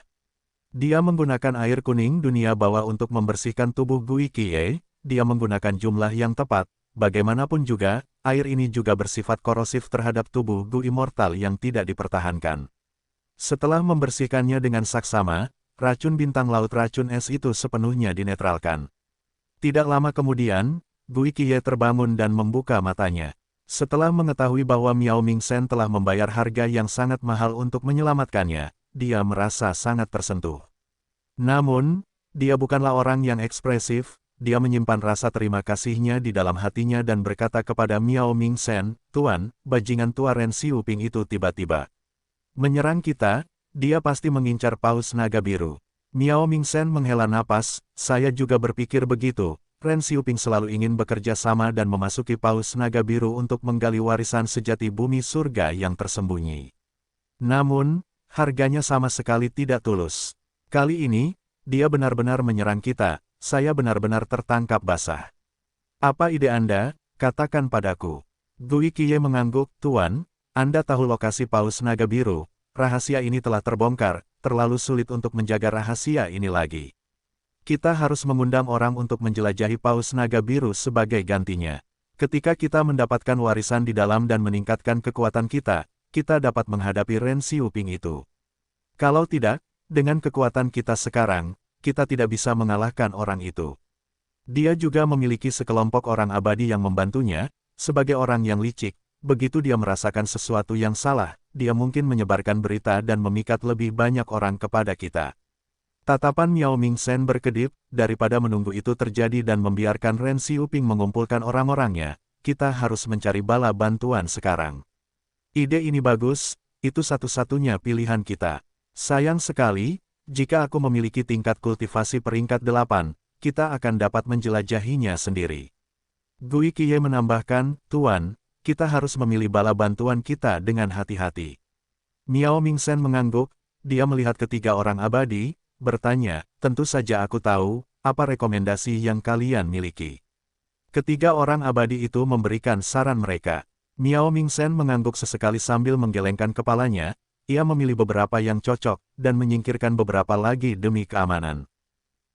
Dia menggunakan air kuning dunia bawah untuk membersihkan tubuh Gui Qiye, dia menggunakan jumlah yang tepat, bagaimanapun juga, air ini juga bersifat korosif terhadap tubuh Gui Immortal yang tidak dipertahankan. Setelah membersihkannya dengan saksama, racun bintang laut racun es itu sepenuhnya dinetralkan. Tidak lama kemudian, Gui Qiye terbangun dan membuka matanya. Setelah mengetahui bahwa Miao Mingsen telah membayar harga yang sangat mahal untuk menyelamatkannya, dia merasa sangat tersentuh. Namun, dia bukanlah orang yang ekspresif, dia menyimpan rasa terima kasihnya di dalam hatinya dan berkata kepada Miao Mingsen, "Tuan, bajingan tua Ren Xiuping itu tiba-tiba menyerang kita, dia pasti mengincar paus naga biru." Miao Mingsen menghela napas, saya juga berpikir begitu, Ren Xiuping selalu ingin bekerja sama dan memasuki paus naga biru untuk menggali warisan sejati bumi surga yang tersembunyi. Namun, harganya sama sekali tidak tulus. Kali ini, dia benar-benar menyerang kita, saya benar-benar tertangkap basah. Apa ide Anda? Katakan padaku. Gui Qiye mengangguk, Tuan, Anda tahu lokasi paus naga biru, rahasia ini telah terbongkar, terlalu sulit untuk menjaga rahasia ini lagi. Kita harus mengundang orang untuk menjelajahi paus naga biru sebagai gantinya. Ketika kita mendapatkan warisan di dalam dan meningkatkan kekuatan kita, kita dapat menghadapi Ren Xiuping itu. Kalau tidak, dengan kekuatan kita sekarang, kita tidak bisa mengalahkan orang itu. Dia juga memiliki sekelompok orang abadi yang membantunya, sebagai orang yang licik, begitu dia merasakan sesuatu yang salah, dia mungkin menyebarkan berita dan memikat lebih banyak orang kepada kita. Tatapan Miao Mingsen berkedip, daripada menunggu itu terjadi dan membiarkan Ren Xiuping mengumpulkan orang-orangnya, kita harus mencari bala bantuan sekarang. Ide ini bagus, itu satu-satunya pilihan kita. Sayang sekali, jika aku memiliki tingkat kultivasi peringkat 8, kita akan dapat menjelajahinya sendiri. Gui Qiye menambahkan, Tuan, kita harus memilih bala bantuan kita dengan hati-hati. Miao Mingsen mengangguk, dia melihat ketiga orang abadi, bertanya, tentu saja aku tahu, apa rekomendasi yang kalian miliki. Ketiga orang abadi itu memberikan saran mereka. Miao Mingsen mengangguk sesekali sambil menggelengkan kepalanya, ia memilih beberapa yang cocok, dan menyingkirkan beberapa lagi demi keamanan.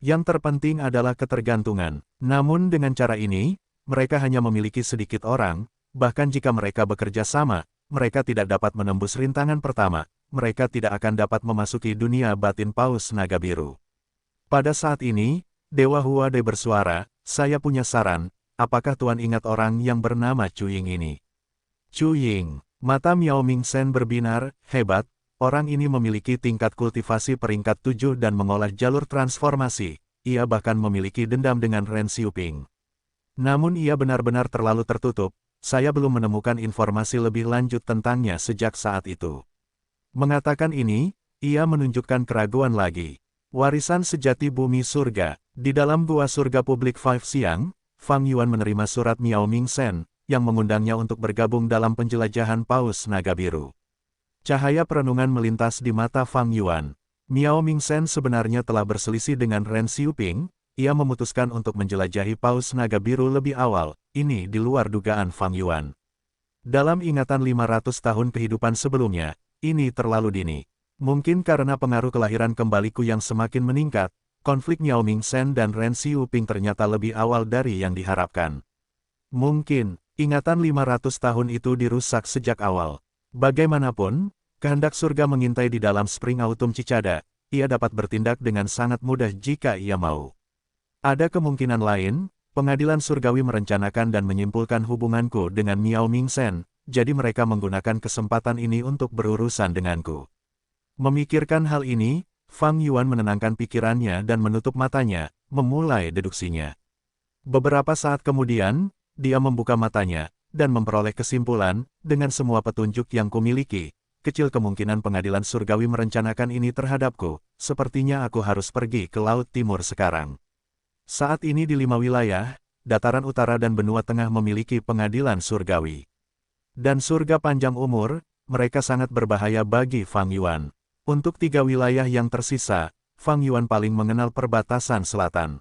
Yang terpenting adalah ketergantungan. Namun dengan cara ini, mereka hanya memiliki sedikit orang, bahkan jika mereka bekerja sama, mereka tidak dapat menembus rintangan pertama, mereka tidak akan dapat memasuki dunia batin paus naga biru. Pada saat ini, Dewa Huadai bersuara, saya punya saran, apakah Tuan ingat orang yang bernama Chu Ying ini? Chu Ying, mata Miao Mingsen berbinar, hebat, orang ini memiliki tingkat kultivasi peringkat 7 dan mengolah jalur transformasi, ia bahkan memiliki dendam dengan Ren Xiuping. Namun ia benar-benar terlalu tertutup, saya belum menemukan informasi lebih lanjut tentangnya sejak saat itu. Mengatakan ini, ia menunjukkan keraguan lagi. Warisan sejati bumi surga. Di dalam gua surga publik Five Siang, Fang Yuan menerima surat Miao Mingsen, yang mengundangnya untuk bergabung dalam penjelajahan paus naga biru. Cahaya perenungan melintas di mata Fang Yuan. Miao Mingsen sebenarnya telah berselisih dengan Ren Xiuping, ia memutuskan untuk menjelajahi paus naga biru lebih awal, ini di luar dugaan Fang Yuan. Dalam ingatan 500 tahun kehidupan sebelumnya, ini terlalu dini. Mungkin karena pengaruh kelahiran kembaliku yang semakin meningkat, konflik Miao Mingsen dan Ren Xiuping ternyata lebih awal dari yang diharapkan. Mungkin, ingatan 500 tahun itu dirusak sejak awal. Bagaimanapun, kehendak surga mengintai di dalam Spring Autumn Cicada, ia dapat bertindak dengan sangat mudah jika ia mau. Ada kemungkinan lain, pengadilan surgawi merencanakan dan menyimpulkan hubunganku dengan Miao Mingsen, jadi mereka menggunakan kesempatan ini untuk berurusan denganku. Memikirkan hal ini, Fang Yuan menenangkan pikirannya dan menutup matanya, memulai deduksinya. Beberapa saat kemudian, dia membuka matanya, dan memperoleh kesimpulan, dengan semua petunjuk yang kumiliki, kecil kemungkinan pengadilan surgawi merencanakan ini terhadapku, sepertinya aku harus pergi ke Laut Timur sekarang. Saat ini di 5 wilayah, dataran utara dan benua tengah memiliki pengadilan surgawi. Dan surga panjang umur, mereka sangat berbahaya bagi Fang Yuan. Untuk 3 wilayah yang tersisa, Fang Yuan paling mengenal perbatasan selatan.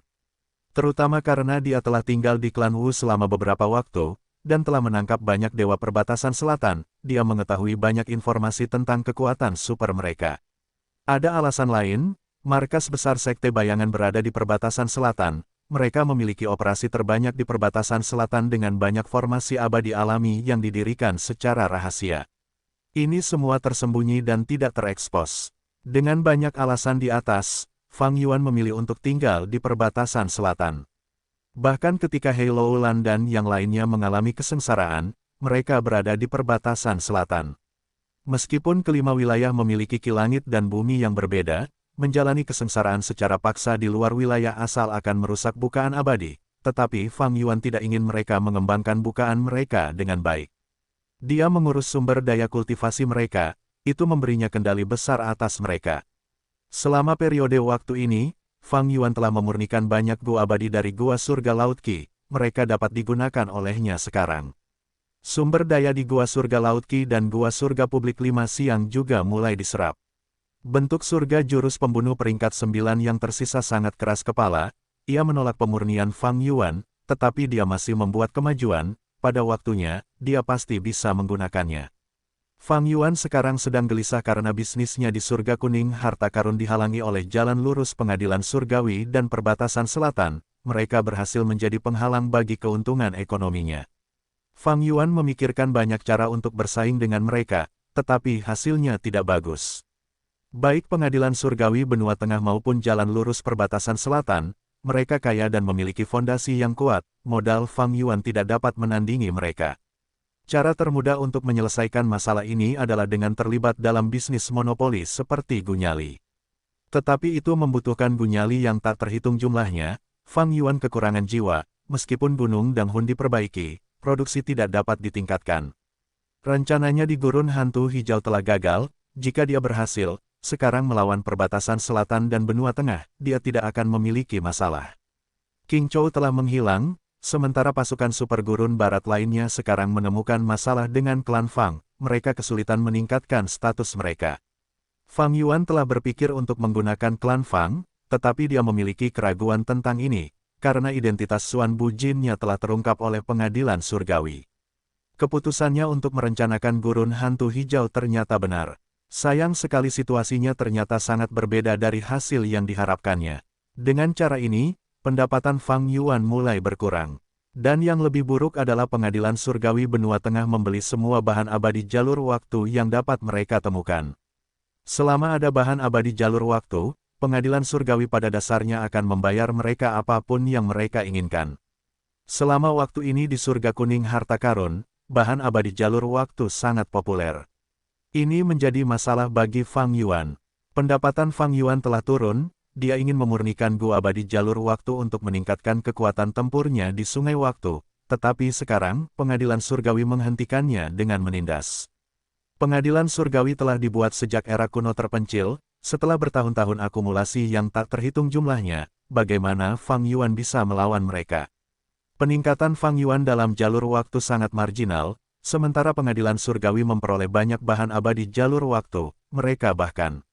Terutama karena dia telah tinggal di klan Wu selama beberapa waktu, dan telah menangkap banyak dewa perbatasan selatan, dia mengetahui banyak informasi tentang kekuatan super mereka. Ada alasan lain, markas besar Sekte Bayangan berada di perbatasan selatan, mereka memiliki operasi terbanyak di perbatasan selatan dengan banyak formasi abadi alami yang didirikan secara rahasia. Ini semua tersembunyi dan tidak terekspos. Dengan banyak alasan di atas, Fang Yuan memilih untuk tinggal di perbatasan selatan. Bahkan ketika Hei Loulan dan yang lainnya mengalami kesengsaraan, mereka berada di perbatasan selatan. Meskipun kelima wilayah memiliki ki langit dan bumi yang berbeda, menjalani kesengsaraan secara paksa di luar wilayah asal akan merusak bukaan abadi, tetapi Fang Yuan tidak ingin mereka mengembangkan bukaan mereka dengan baik. Dia mengurus sumber daya kultivasi mereka, itu memberinya kendali besar atas mereka. Selama periode waktu ini, Fang Yuan telah memurnikan banyak gua abadi dari Gua Surga Laut Qi, mereka dapat digunakan olehnya sekarang. Sumber daya di Gua Surga Laut Qi dan Gua Surga Publik 5 Siang juga mulai diserap. Bentuk surga jurus pembunuh peringkat 9 yang tersisa sangat keras kepala, ia menolak pemurnian Fang Yuan, tetapi dia masih membuat kemajuan, pada waktunya, dia pasti bisa menggunakannya. Fang Yuan sekarang sedang gelisah karena bisnisnya di Surga Kuning harta karun dihalangi oleh jalan lurus pengadilan surgawi dan perbatasan selatan, mereka berhasil menjadi penghalang bagi keuntungan ekonominya. Fang Yuan memikirkan banyak cara untuk bersaing dengan mereka, tetapi hasilnya tidak bagus. Baik pengadilan surgawi benua tengah maupun jalan lurus perbatasan selatan, mereka kaya dan memiliki fondasi yang kuat, modal Fang Yuan tidak dapat menandingi mereka. Cara termudah untuk menyelesaikan masalah ini adalah dengan terlibat dalam bisnis monopoli seperti Gunyali. Tetapi itu membutuhkan Gunyali yang tak terhitung jumlahnya, Fang Yuan kekurangan jiwa, meskipun Gunung Danghun diperbaiki, produksi tidak dapat ditingkatkan. Rencananya di Gurun Hantu Hijau telah gagal, jika dia berhasil, sekarang melawan perbatasan selatan dan benua tengah, dia tidak akan memiliki masalah. King Chou telah menghilang, sementara pasukan super gurun barat lainnya sekarang menemukan masalah dengan klan Fang, mereka kesulitan meningkatkan status mereka. Fang Yuan telah berpikir untuk menggunakan klan Fang, tetapi dia memiliki keraguan tentang ini, karena identitas Xuan Bujinnya telah terungkap oleh pengadilan surgawi. Keputusannya untuk merencanakan Gurun Hantu Hijau ternyata benar. Sayang sekali situasinya ternyata sangat berbeda dari hasil yang diharapkannya. Dengan cara ini, pendapatan Fang Yuan mulai berkurang. Dan yang lebih buruk adalah pengadilan surgawi benua tengah membeli semua bahan abadi jalur waktu yang dapat mereka temukan. Selama ada bahan abadi jalur waktu, pengadilan surgawi pada dasarnya akan membayar mereka apapun yang mereka inginkan. Selama waktu ini di Surga Kuning Harta Karun, bahan abadi jalur waktu sangat populer. Ini menjadi masalah bagi Fang Yuan. Pendapatan Fang Yuan telah turun, dia ingin memurnikan gua abadi jalur waktu untuk meningkatkan kekuatan tempurnya di Sungai Waktu, tetapi sekarang, pengadilan surgawi menghentikannya dengan menindas. Pengadilan surgawi telah dibuat sejak era kuno terpencil, setelah bertahun-tahun akumulasi yang tak terhitung jumlahnya, bagaimana Fang Yuan bisa melawan mereka. Peningkatan Fang Yuan dalam jalur waktu sangat marginal, sementara pengadilan surgawi memperoleh banyak bahan abadi jalur waktu, mereka bahkan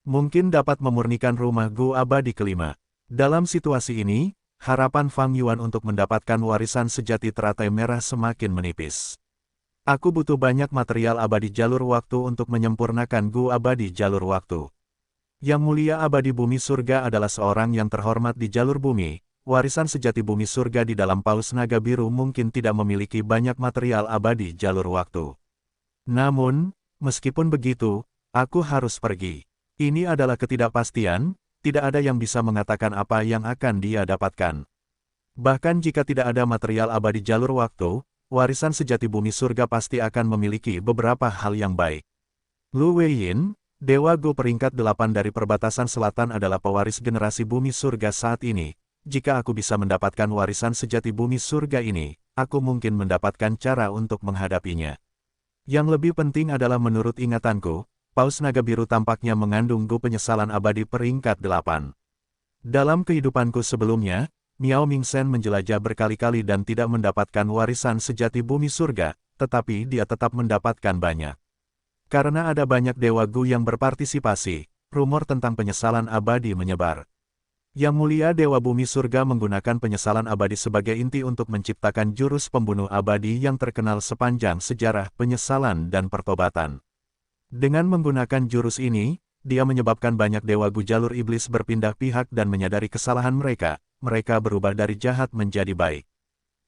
mungkin dapat memurnikan rumah gua abadi kelima. Dalam situasi ini, harapan Fang Yuan untuk mendapatkan warisan sejati teratai merah semakin menipis. Aku butuh banyak material abadi jalur waktu untuk menyempurnakan gua abadi jalur waktu. Yang mulia abadi bumi surga adalah seorang yang terhormat di jalur bumi. Warisan sejati bumi surga di dalam paus naga biru mungkin tidak memiliki banyak material abadi jalur waktu. Namun, meskipun begitu, aku harus pergi. Ini adalah ketidakpastian, tidak ada yang bisa mengatakan apa yang akan dia dapatkan. Bahkan jika tidak ada material abadi jalur waktu, warisan sejati bumi surga pasti akan memiliki beberapa hal yang baik. Lu Weiyin, Dewa Go peringkat 8 dari perbatasan selatan adalah pewaris generasi bumi surga saat ini. jika aku bisa mendapatkan warisan sejati bumi surga ini, aku mungkin mendapatkan cara untuk menghadapinya. Yang lebih penting adalah menurut ingatanku, Paus Naga Biru tampaknya mengandung Gu penyesalan abadi peringkat 8. Dalam kehidupanku sebelumnya, Miao Mingsen menjelajah berkali-kali dan tidak mendapatkan warisan sejati bumi surga, tetapi dia tetap mendapatkan banyak. Karena ada banyak Dewa Gu yang berpartisipasi, rumor tentang penyesalan abadi menyebar. Yang Mulia Dewa Bumi Surga menggunakan penyesalan abadi sebagai inti untuk menciptakan jurus pembunuh abadi yang terkenal sepanjang sejarah penyesalan dan pertobatan. Dengan menggunakan jurus ini, dia menyebabkan banyak Dewa Gu jalur iblis berpindah pihak dan menyadari kesalahan mereka berubah dari jahat menjadi baik.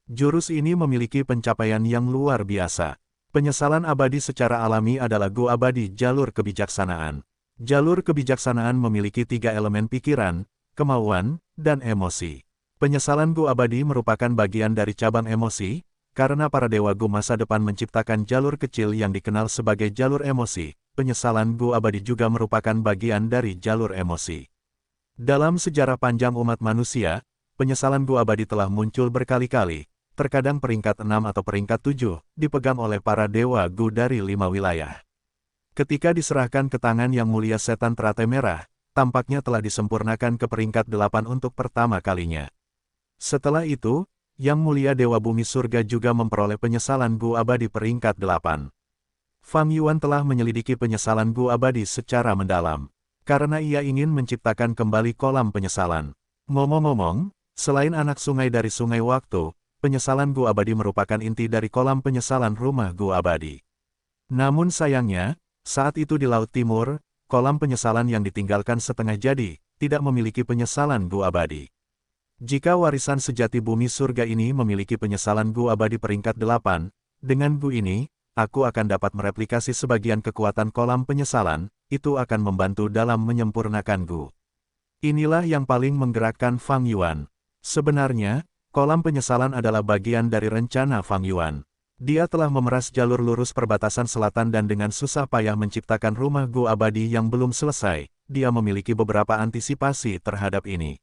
Jurus ini memiliki pencapaian yang luar biasa. Penyesalan abadi secara alami adalah Gu abadi jalur kebijaksanaan. Jalur kebijaksanaan memiliki 3 elemen pikiran, kemauan, dan emosi. Penyesalan Gu abadi merupakan bagian dari cabang emosi, karena para Dewa Gu masa depan menciptakan jalur kecil yang dikenal sebagai jalur emosi. Penyesalan Gu abadi juga merupakan bagian dari jalur emosi. Dalam sejarah panjang umat manusia, penyesalan Gu abadi telah muncul berkali-kali, terkadang peringkat 6 atau peringkat 7, dipegang oleh para Dewa Gu dari 5 wilayah. Ketika diserahkan ke tangan Yang Mulia Setan Teratai Merah, tampaknya telah disempurnakan ke peringkat 8 untuk pertama kalinya. Setelah itu, Yang Mulia Dewa Bumi Surga juga memperoleh penyesalan Gu abadi peringkat 8. Fang Yuan telah menyelidiki penyesalan Gu abadi secara mendalam, karena ia ingin menciptakan kembali kolam penyesalan. Ngomong-ngomong, selain anak sungai dari Sungai Waktu, penyesalan Gu abadi merupakan inti dari kolam penyesalan rumah Gu abadi. Namun sayangnya, saat itu di Laut Timur, kolam penyesalan yang ditinggalkan setengah jadi, tidak memiliki penyesalan Gu abadi. Jika warisan sejati bumi surga ini memiliki penyesalan Gu abadi peringkat 8, dengan Gu ini, aku akan dapat mereplikasi sebagian kekuatan kolam penyesalan, itu akan membantu dalam menyempurnakan Gu. Inilah yang paling menggerakkan Fang Yuan. Sebenarnya, kolam penyesalan adalah bagian dari rencana Fang Yuan. Dia telah memeras jalur lurus perbatasan selatan dan dengan susah payah menciptakan rumah Gu abadi yang belum selesai. Dia memiliki beberapa antisipasi terhadap ini.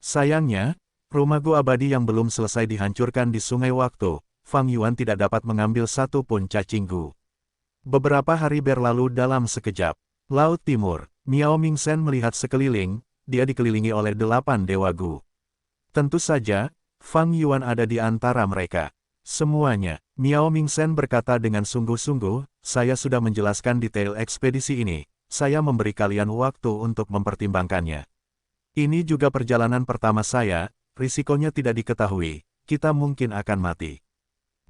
Sayangnya, rumah Gu abadi yang belum selesai dihancurkan di Sungai Waktu. Fang Yuan tidak dapat mengambil satu pun cacing Gu. Beberapa hari berlalu dalam sekejap. Laut Timur, Miao Mingsen melihat sekeliling, dia dikelilingi oleh 8 Dewa Gu. Tentu saja, Fang Yuan ada di antara mereka. Semuanya, Miao Mingsen berkata dengan sungguh-sungguh, saya sudah menjelaskan detail ekspedisi ini, saya memberi kalian waktu untuk mempertimbangkannya. Ini juga perjalanan pertama saya, risikonya tidak diketahui, kita mungkin akan mati.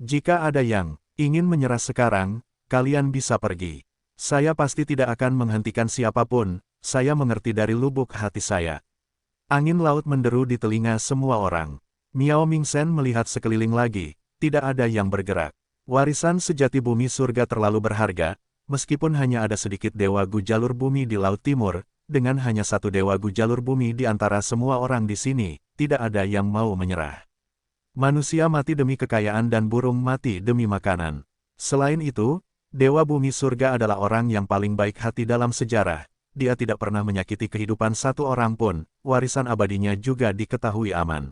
Jika ada yang ingin menyerah sekarang, kalian bisa pergi. Saya pasti tidak akan menghentikan siapapun, saya mengerti dari lubuk hati saya. Angin laut menderu di telinga semua orang. Miao Mingsen melihat sekeliling lagi. Tidak ada yang bergerak. Warisan sejati bumi surga terlalu berharga, meskipun hanya ada sedikit Dewa Gu jalur bumi di Laut Timur, dengan hanya satu Dewa Gu jalur bumi di antara semua orang di sini, tidak ada yang mau menyerah. Manusia mati demi kekayaan dan burung mati demi makanan. Selain itu, Dewa Bumi Surga adalah orang yang paling baik hati dalam sejarah. Dia tidak pernah menyakiti kehidupan satu orang pun, warisan abadinya juga diketahui aman.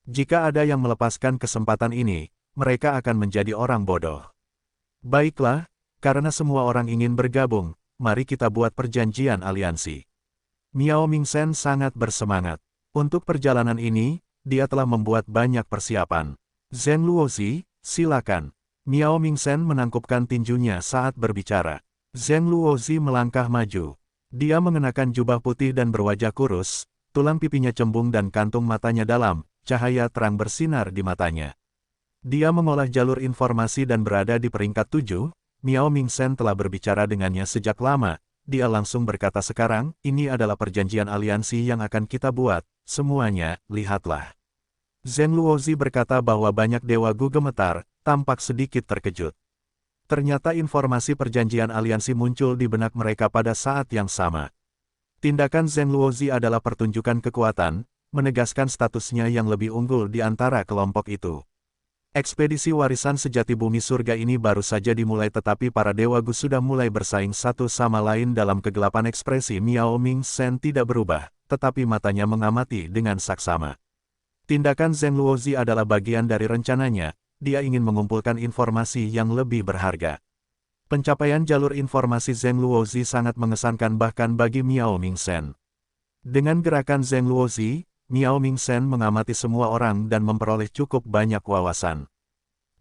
Jika ada yang melepaskan kesempatan ini, mereka akan menjadi orang bodoh. Baiklah, karena semua orang ingin bergabung, mari kita buat perjanjian aliansi. Miao Mingsen sangat bersemangat. Untuk perjalanan ini, dia telah membuat banyak persiapan. Zheng Luozi, silakan. Miao Mingsen menangkupkan tinjunya saat berbicara. Zheng Luozi melangkah maju. Dia mengenakan jubah putih dan berwajah kurus, tulang pipinya cembung dan kantung matanya dalam. Cahaya terang bersinar di matanya. Dia mengolah jalur informasi dan berada di peringkat 7, Miao Mingsen telah berbicara dengannya sejak lama, dia langsung berkata sekarang, ini adalah perjanjian aliansi yang akan kita buat, semuanya, lihatlah. Zheng Luozi berkata bahwa banyak Dewa Gu gemetar, tampak sedikit terkejut. Ternyata informasi perjanjian aliansi muncul di benak mereka pada saat yang sama. Tindakan Zheng Luozi adalah pertunjukan kekuatan, menegaskan statusnya yang lebih unggul di antara kelompok itu. Ekspedisi warisan sejati bumi surga ini baru saja dimulai tetapi para Dewa Gu sudah mulai bersaing satu sama lain dalam kegelapan. Ekspresi Miao Mingsen tidak berubah, tetapi matanya mengamati dengan saksama. Tindakan Zheng Luozi adalah bagian dari rencananya, dia ingin mengumpulkan informasi yang lebih berharga. Pencapaian jalur informasi Zheng Luozi sangat mengesankan bahkan bagi Miao Mingzhen. Dengan gerakan Zheng Luozi, Miao Mingzhen mengamati semua orang dan memperoleh cukup banyak wawasan.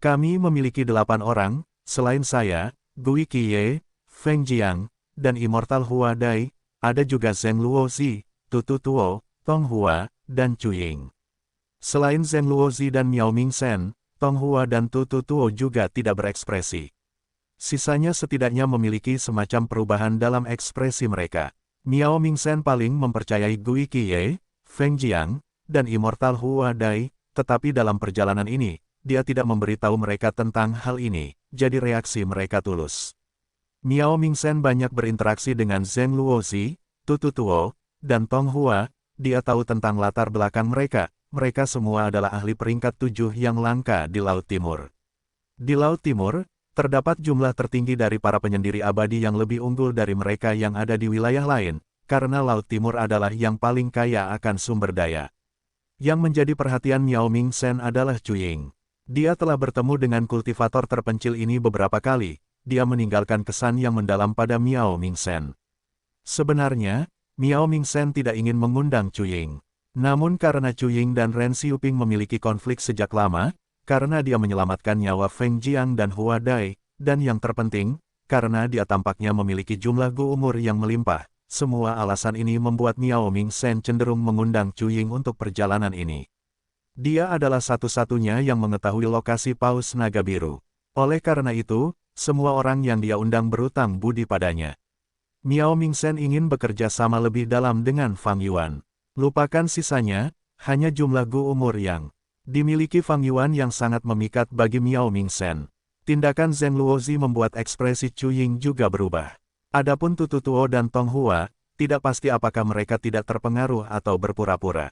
Kami memiliki 8 orang, selain saya, Gui Qiye, Feng Jiang, dan Immortal Hua Dai, ada juga Zheng Luozi, Tutu Tuo, Tong Hua, dan Chu Ying. Selain Zheng Luozi dan Miao Mingzhen, Tong Hua dan Tutu Tuo juga tidak berekspresi. Sisanya setidaknya memiliki semacam perubahan dalam ekspresi mereka. Miao Mingzhen paling mempercayai Gui Qiye, Feng Jiang, dan Immortal Hua Dai, tetapi dalam perjalanan ini, dia tidak memberitahu mereka tentang hal ini, jadi reaksi mereka tulus. Miao Mingzhen banyak berinteraksi dengan Zheng Luozi, Tutu Tuo, dan Tong Hua, dia tahu tentang latar belakang mereka semua adalah ahli peringkat 7 yang langka di Laut Timur. Di Laut Timur, terdapat jumlah tertinggi dari para penyendiri abadi yang lebih unggul dari mereka yang ada di wilayah lain, karena Laut Timur adalah yang paling kaya akan sumber daya. Yang menjadi perhatian Miao Mingzhen adalah Chu Ying. Dia telah bertemu dengan kultivator terpencil ini beberapa kali, dia meninggalkan kesan yang mendalam pada Miao Mingzhen. Sebenarnya, Miao Mingzhen tidak ingin mengundang Chu Ying. Namun karena Chu Ying dan Ren Xiuping memiliki konflik sejak lama, karena dia menyelamatkan nyawa Feng Jiang dan Hua Dai, dan yang terpenting, karena dia tampaknya memiliki jumlah gu umur yang melimpah, semua alasan ini membuat Miao Mingzhen cenderung mengundang Chu Ying untuk perjalanan ini. Dia adalah satu-satunya yang mengetahui lokasi Paus Naga Biru. Oleh karena itu, semua orang yang dia undang berutang budi padanya. Miao Mingzhen ingin bekerja sama lebih dalam dengan Fang Yuan. Lupakan sisanya, hanya jumlah gu umur yang dimiliki Fang Yuan yang sangat memikat bagi Miao Mingzhen. Tindakan Zheng Luozi membuat ekspresi Chu Ying juga berubah. Adapun Tutu Tuo dan Tong Hua, tidak pasti apakah mereka tidak terpengaruh atau berpura-pura.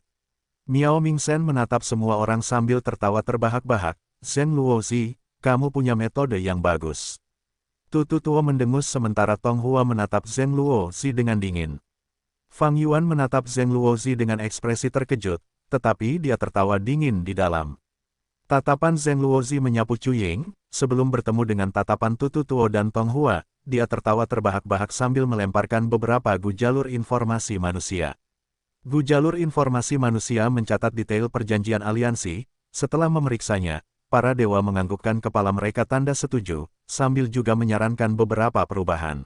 Miao Mingzhen menatap semua orang sambil tertawa terbahak-bahak. Zheng Luozi, kamu punya metode yang bagus. Tutu Tuo mendengus sementara Tong Hua menatap Zheng Luozi dengan dingin. Fang Yuan menatap Zheng Luozi dengan ekspresi terkejut, tetapi dia tertawa dingin di dalam. Tatapan Zheng Luozi menyapu Chu Ying, sebelum bertemu dengan tatapan Tutu Tuo dan Tong Hua, dia tertawa terbahak-bahak sambil melemparkan beberapa gu jalur informasi manusia. Gu jalur informasi manusia mencatat detail perjanjian aliansi. Setelah memeriksanya, para dewa menganggukkan kepala mereka tanda setuju, sambil juga menyarankan beberapa perubahan.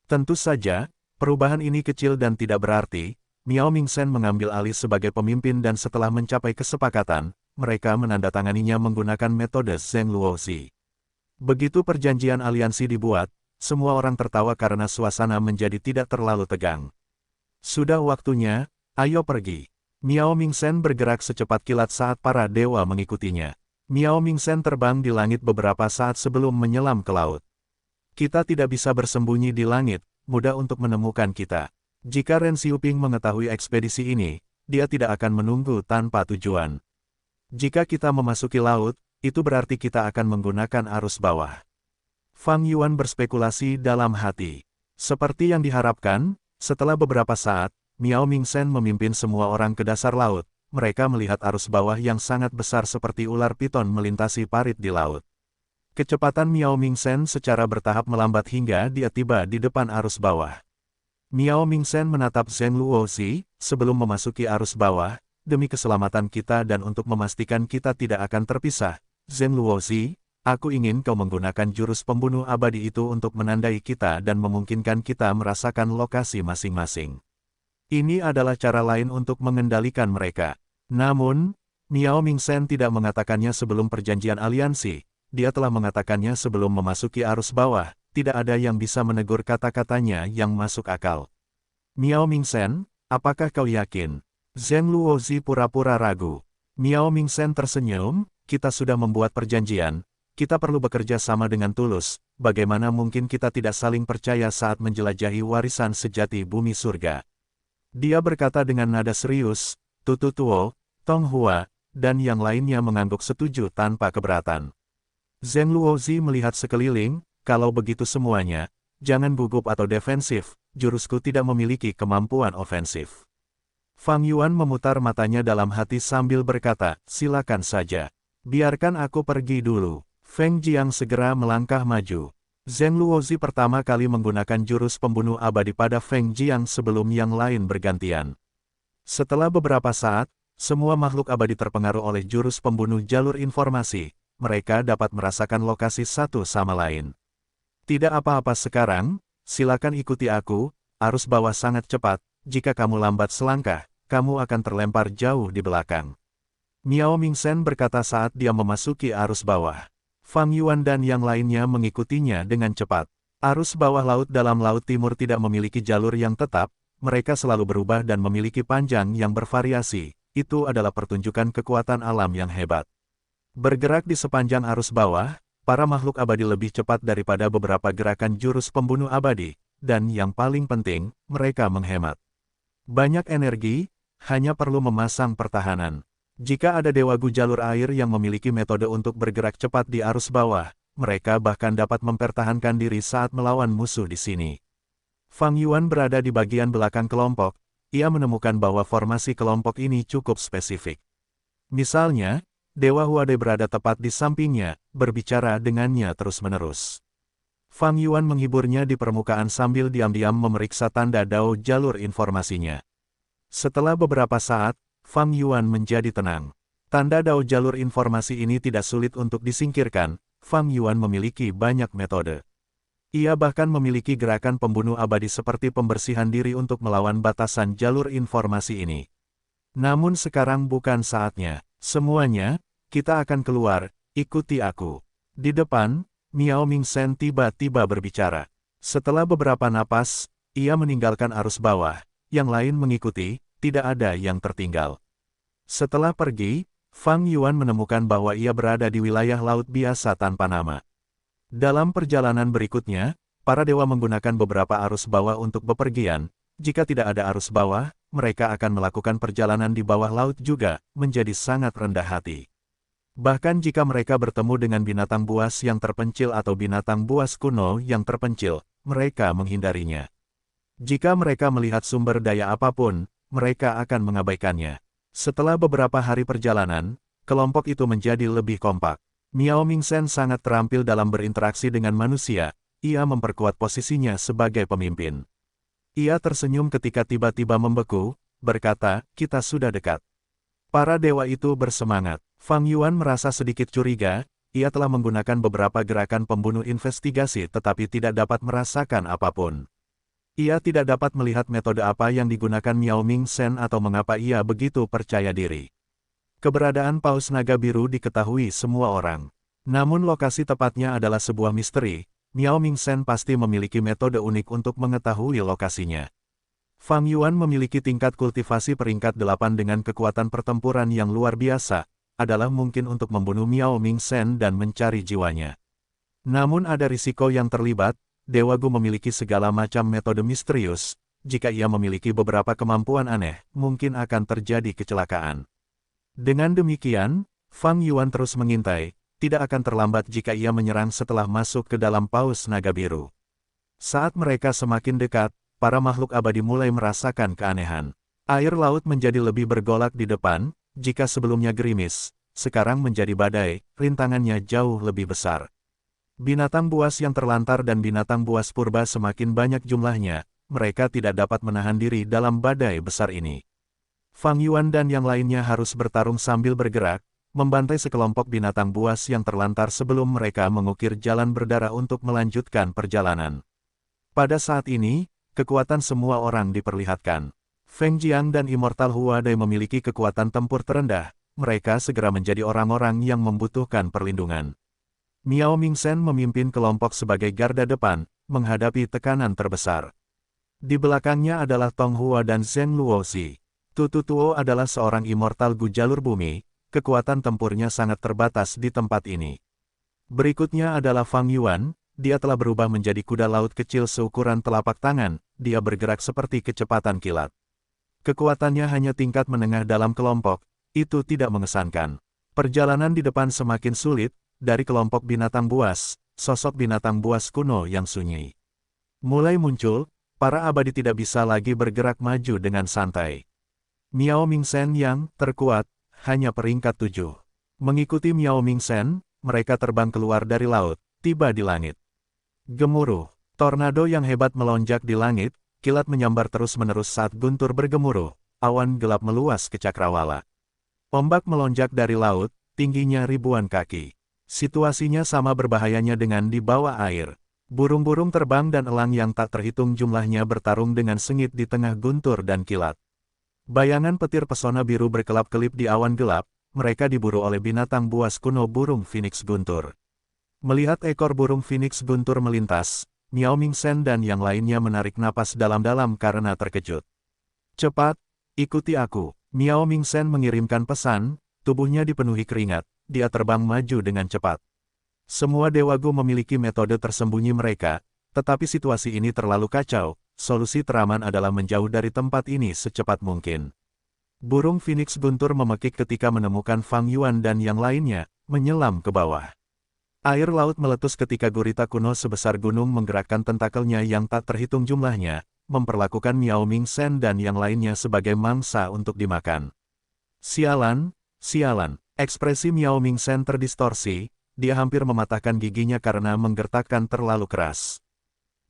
Tentu saja, perubahan ini kecil dan tidak berarti. Miao Mingzhen mengambil alih sebagai pemimpin dan setelah mencapai kesepakatan, mereka menandatanganinya menggunakan metode Zheng Luozi. Begitu perjanjian aliansi dibuat, semua orang tertawa karena suasana menjadi tidak terlalu tegang. Sudah waktunya, ayo pergi. Miao Mingzhen bergerak secepat kilat saat para dewa mengikutinya. Miao Mingzhen terbang di langit beberapa saat sebelum menyelam ke laut. Kita tidak bisa bersembunyi di langit, mudah untuk menemukan kita. Jika Ren Xiuping mengetahui ekspedisi ini, dia tidak akan menunggu tanpa tujuan. Jika kita memasuki laut, itu berarti kita akan menggunakan arus bawah. Fang Yuan berspekulasi dalam hati. Seperti yang diharapkan, setelah beberapa saat, Miao Mingzhen memimpin semua orang ke dasar laut. Mereka melihat arus bawah yang sangat besar seperti ular piton melintasi parit di laut. Kecepatan Miao Mingzhen secara bertahap melambat hingga dia tiba di depan arus bawah. Miao Mingzhen menatap Zheng Luozi, sebelum memasuki arus bawah, demi keselamatan kita dan untuk memastikan kita tidak akan terpisah. Zheng Luozi, aku ingin kau menggunakan jurus pembunuh abadi itu untuk menandai kita dan memungkinkan kita merasakan lokasi masing-masing. Ini adalah cara lain untuk mengendalikan mereka. Namun, Miao Mingzhen tidak mengatakannya sebelum perjanjian aliansi. Dia telah mengatakannya sebelum memasuki arus bawah. Tidak ada yang bisa menegur kata-katanya yang masuk akal. Miao Mingzhen, apakah kau yakin? Zheng Luozi pura-pura ragu. Miao Mingzhen tersenyum, kita sudah membuat perjanjian. Kita perlu bekerja sama dengan tulus. Bagaimana mungkin kita tidak saling percaya saat menjelajahi warisan sejati bumi surga? Dia berkata dengan nada serius. Tutu Tuo, Tong Hua, dan yang lainnya mengangguk setuju tanpa keberatan. Zheng Luozi melihat sekeliling, kalau begitu semuanya, jangan gugup atau defensif, jurusku tidak memiliki kemampuan ofensif. Fang Yuan memutar matanya dalam hati sambil berkata, silakan saja. Biarkan aku pergi dulu. Feng Jiang segera melangkah maju. Zheng Luozi pertama kali menggunakan jurus pembunuh abadi pada Feng Jiang sebelum yang lain bergantian. Setelah beberapa saat, semua makhluk abadi terpengaruh oleh jurus pembunuh jalur informasi. Mereka dapat merasakan lokasi satu sama lain. Tidak apa-apa sekarang, silakan ikuti aku, arus bawah sangat cepat, jika kamu lambat selangkah, kamu akan terlempar jauh di belakang. Miao Mingsen berkata saat dia memasuki arus bawah. Fang Yuan dan yang lainnya mengikutinya dengan cepat. Arus bawah laut dalam Laut Timur tidak memiliki jalur yang tetap, mereka selalu berubah dan memiliki panjang yang bervariasi. Itu adalah pertunjukan kekuatan alam yang hebat. Bergerak di sepanjang arus bawah, para makhluk abadi lebih cepat daripada beberapa gerakan jurus pembunuh abadi, dan yang paling penting, mereka menghemat banyak energi, hanya perlu memasang pertahanan. Jika ada Dewa Gu jalur air yang memiliki metode untuk bergerak cepat di arus bawah, mereka bahkan dapat mempertahankan diri saat melawan musuh di sini. Fang Yuan berada di bagian belakang kelompok, ia menemukan bahwa formasi kelompok ini cukup spesifik. Misalnya, Dewa Huade berada tepat di sampingnya, berbicara dengannya terus-menerus. Fang Yuan menghiburnya di permukaan sambil diam-diam memeriksa tanda dao jalur informasinya. Setelah beberapa saat, Fang Yuan menjadi tenang. Tanda dao jalur informasi ini tidak sulit untuk disingkirkan, Fang Yuan memiliki banyak metode. Ia bahkan memiliki gerakan pembunuh abadi seperti pembersihan diri untuk melawan batasan jalur informasi ini. Namun sekarang bukan saatnya. Semuanya, kita akan keluar, ikuti aku. Di depan, Miao Mingsen tiba-tiba berbicara. Setelah beberapa napas, ia meninggalkan arus bawah, yang lain mengikuti, tidak ada yang tertinggal. Setelah pergi, Fang Yuan menemukan bahwa ia berada di wilayah laut biasa tanpa nama. Dalam perjalanan berikutnya, para dewa menggunakan beberapa arus bawah untuk bepergian. Jika tidak ada arus bawah, mereka akan melakukan perjalanan di bawah laut juga, menjadi sangat rendah hati. Bahkan jika mereka bertemu dengan binatang buas yang terpencil atau binatang buas kuno yang terpencil, mereka menghindarinya. Jika mereka melihat sumber daya apapun, mereka akan mengabaikannya. Setelah beberapa hari perjalanan, kelompok itu menjadi lebih kompak. Miao Mingsen sangat terampil dalam berinteraksi dengan manusia, ia memperkuat posisinya sebagai pemimpin. Ia tersenyum ketika tiba-tiba membeku, berkata, kita sudah dekat. Para dewa itu bersemangat. Fang Yuan merasa sedikit curiga, ia telah menggunakan beberapa gerakan pembunuh investigasi tetapi tidak dapat merasakan apapun. Ia tidak dapat melihat metode apa yang digunakan Miao Mingsen atau mengapa ia begitu percaya diri. Keberadaan Paus Naga Biru diketahui semua orang. Namun lokasi tepatnya adalah sebuah misteri, Miao Mingsen pasti memiliki metode unik untuk mengetahui lokasinya. Fang Yuan memiliki tingkat kultivasi peringkat 8 dengan kekuatan pertempuran yang luar biasa, adalah mungkin untuk membunuh Miao Mingsen dan mencari jiwanya. Namun ada risiko yang terlibat, Dewa Gu memiliki segala macam metode misterius, jika ia memiliki beberapa kemampuan aneh, mungkin akan terjadi kecelakaan. Dengan demikian, Fang Yuan terus mengintai, tidak akan terlambat jika ia menyerang setelah masuk ke dalam Paus Naga Biru. Saat mereka semakin dekat, para makhluk abadi mulai merasakan keanehan. Air laut menjadi lebih bergolak di depan, jika sebelumnya gerimis, sekarang menjadi badai, rintangannya jauh lebih besar. Binatang buas yang terlantar dan binatang buas purba semakin banyak jumlahnya, mereka tidak dapat menahan diri dalam badai besar ini. Fang Yuan dan yang lainnya harus bertarung sambil bergerak, membantai sekelompok binatang buas yang terlantar sebelum mereka mengukir jalan berdarah untuk melanjutkan perjalanan. Pada saat ini, kekuatan semua orang diperlihatkan. Feng Jiang dan Immortal Huade memiliki kekuatan tempur terendah, mereka segera menjadi orang-orang yang membutuhkan perlindungan. Miao Mingsen memimpin kelompok sebagai garda depan, menghadapi tekanan terbesar. Di belakangnya adalah Tong Hua dan Zheng Luozi. Tutu Tuo adalah seorang immortal Gu jalur bumi, kekuatan tempurnya sangat terbatas di tempat ini. Berikutnya adalah Fang Yuan, dia telah berubah menjadi kuda laut kecil seukuran telapak tangan, dia bergerak seperti kecepatan kilat. Kekuatannya hanya tingkat menengah dalam kelompok, itu tidak mengesankan. Perjalanan di depan semakin sulit, dari kelompok binatang buas, sosok binatang buas kuno yang sunyi mulai muncul, para abadi tidak bisa lagi bergerak maju dengan santai. Miao Mingsen yang terkuat, hanya peringkat 7. Mengikuti Miao Mingsen, mereka terbang keluar dari laut, tiba di langit. Gemuruh, tornado yang hebat melonjak di langit, kilat menyambar terus-menerus saat guntur bergemuruh, awan gelap meluas ke cakrawala. Ombak melonjak dari laut, tingginya ribuan kaki. Situasinya sama berbahayanya dengan di bawah air. Burung-burung terbang dan elang yang tak terhitung jumlahnya bertarung dengan sengit di tengah guntur dan kilat. Bayangan petir pesona biru berkelap-kelip di awan gelap, mereka diburu oleh binatang buas kuno burung Phoenix guntur. Melihat ekor burung Phoenix guntur melintas, Miao Mingsen dan yang lainnya menarik napas dalam-dalam karena terkejut. Cepat, ikuti aku. Miao Mingsen mengirimkan pesan, tubuhnya dipenuhi keringat, dia terbang maju dengan cepat. Semua Dewa Gu memiliki metode tersembunyi mereka, tetapi situasi ini terlalu kacau, solusi teraman adalah menjauh dari tempat ini secepat mungkin. Burung Phoenix guntur memekik ketika menemukan Fang Yuan dan yang lainnya, menyelam ke bawah. Air laut meletus ketika gurita kuno sebesar gunung menggerakkan tentakelnya yang tak terhitung jumlahnya, memperlakukan Miao Mingsen dan yang lainnya sebagai mangsa untuk dimakan. Sialan, sialan, ekspresi Miao Mingsen terdistorsi, dia hampir mematahkan giginya karena menggertakkan terlalu keras.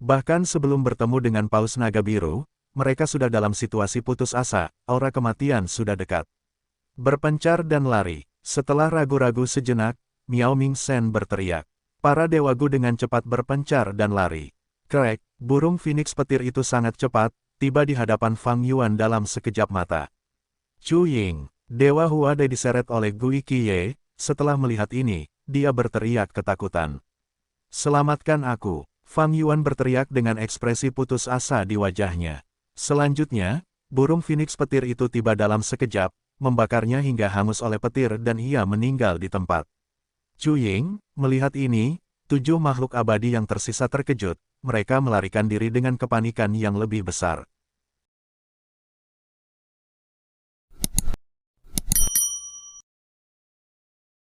Bahkan sebelum bertemu dengan Paus Naga Biru, mereka sudah dalam situasi putus asa, aura kematian sudah dekat. Berpencar dan lari, setelah ragu-ragu sejenak, Miao Mingsen berteriak. Para Dewa Gu dengan cepat berpencar dan lari. Krek, burung Phoenix petir itu sangat cepat, tiba di hadapan Fang Yuan dalam sekejap mata. Chu Ying, Dewa Huade diseret oleh Gui Qiye, setelah melihat ini, dia berteriak ketakutan. Selamatkan aku, Fang Yuan berteriak dengan ekspresi putus asa di wajahnya. Selanjutnya, burung Phoenix petir itu tiba dalam sekejap, membakarnya hingga hangus oleh petir dan ia meninggal di tempat. Chu Ying, melihat ini, 7 makhluk abadi yang tersisa terkejut, mereka melarikan diri dengan kepanikan yang lebih besar.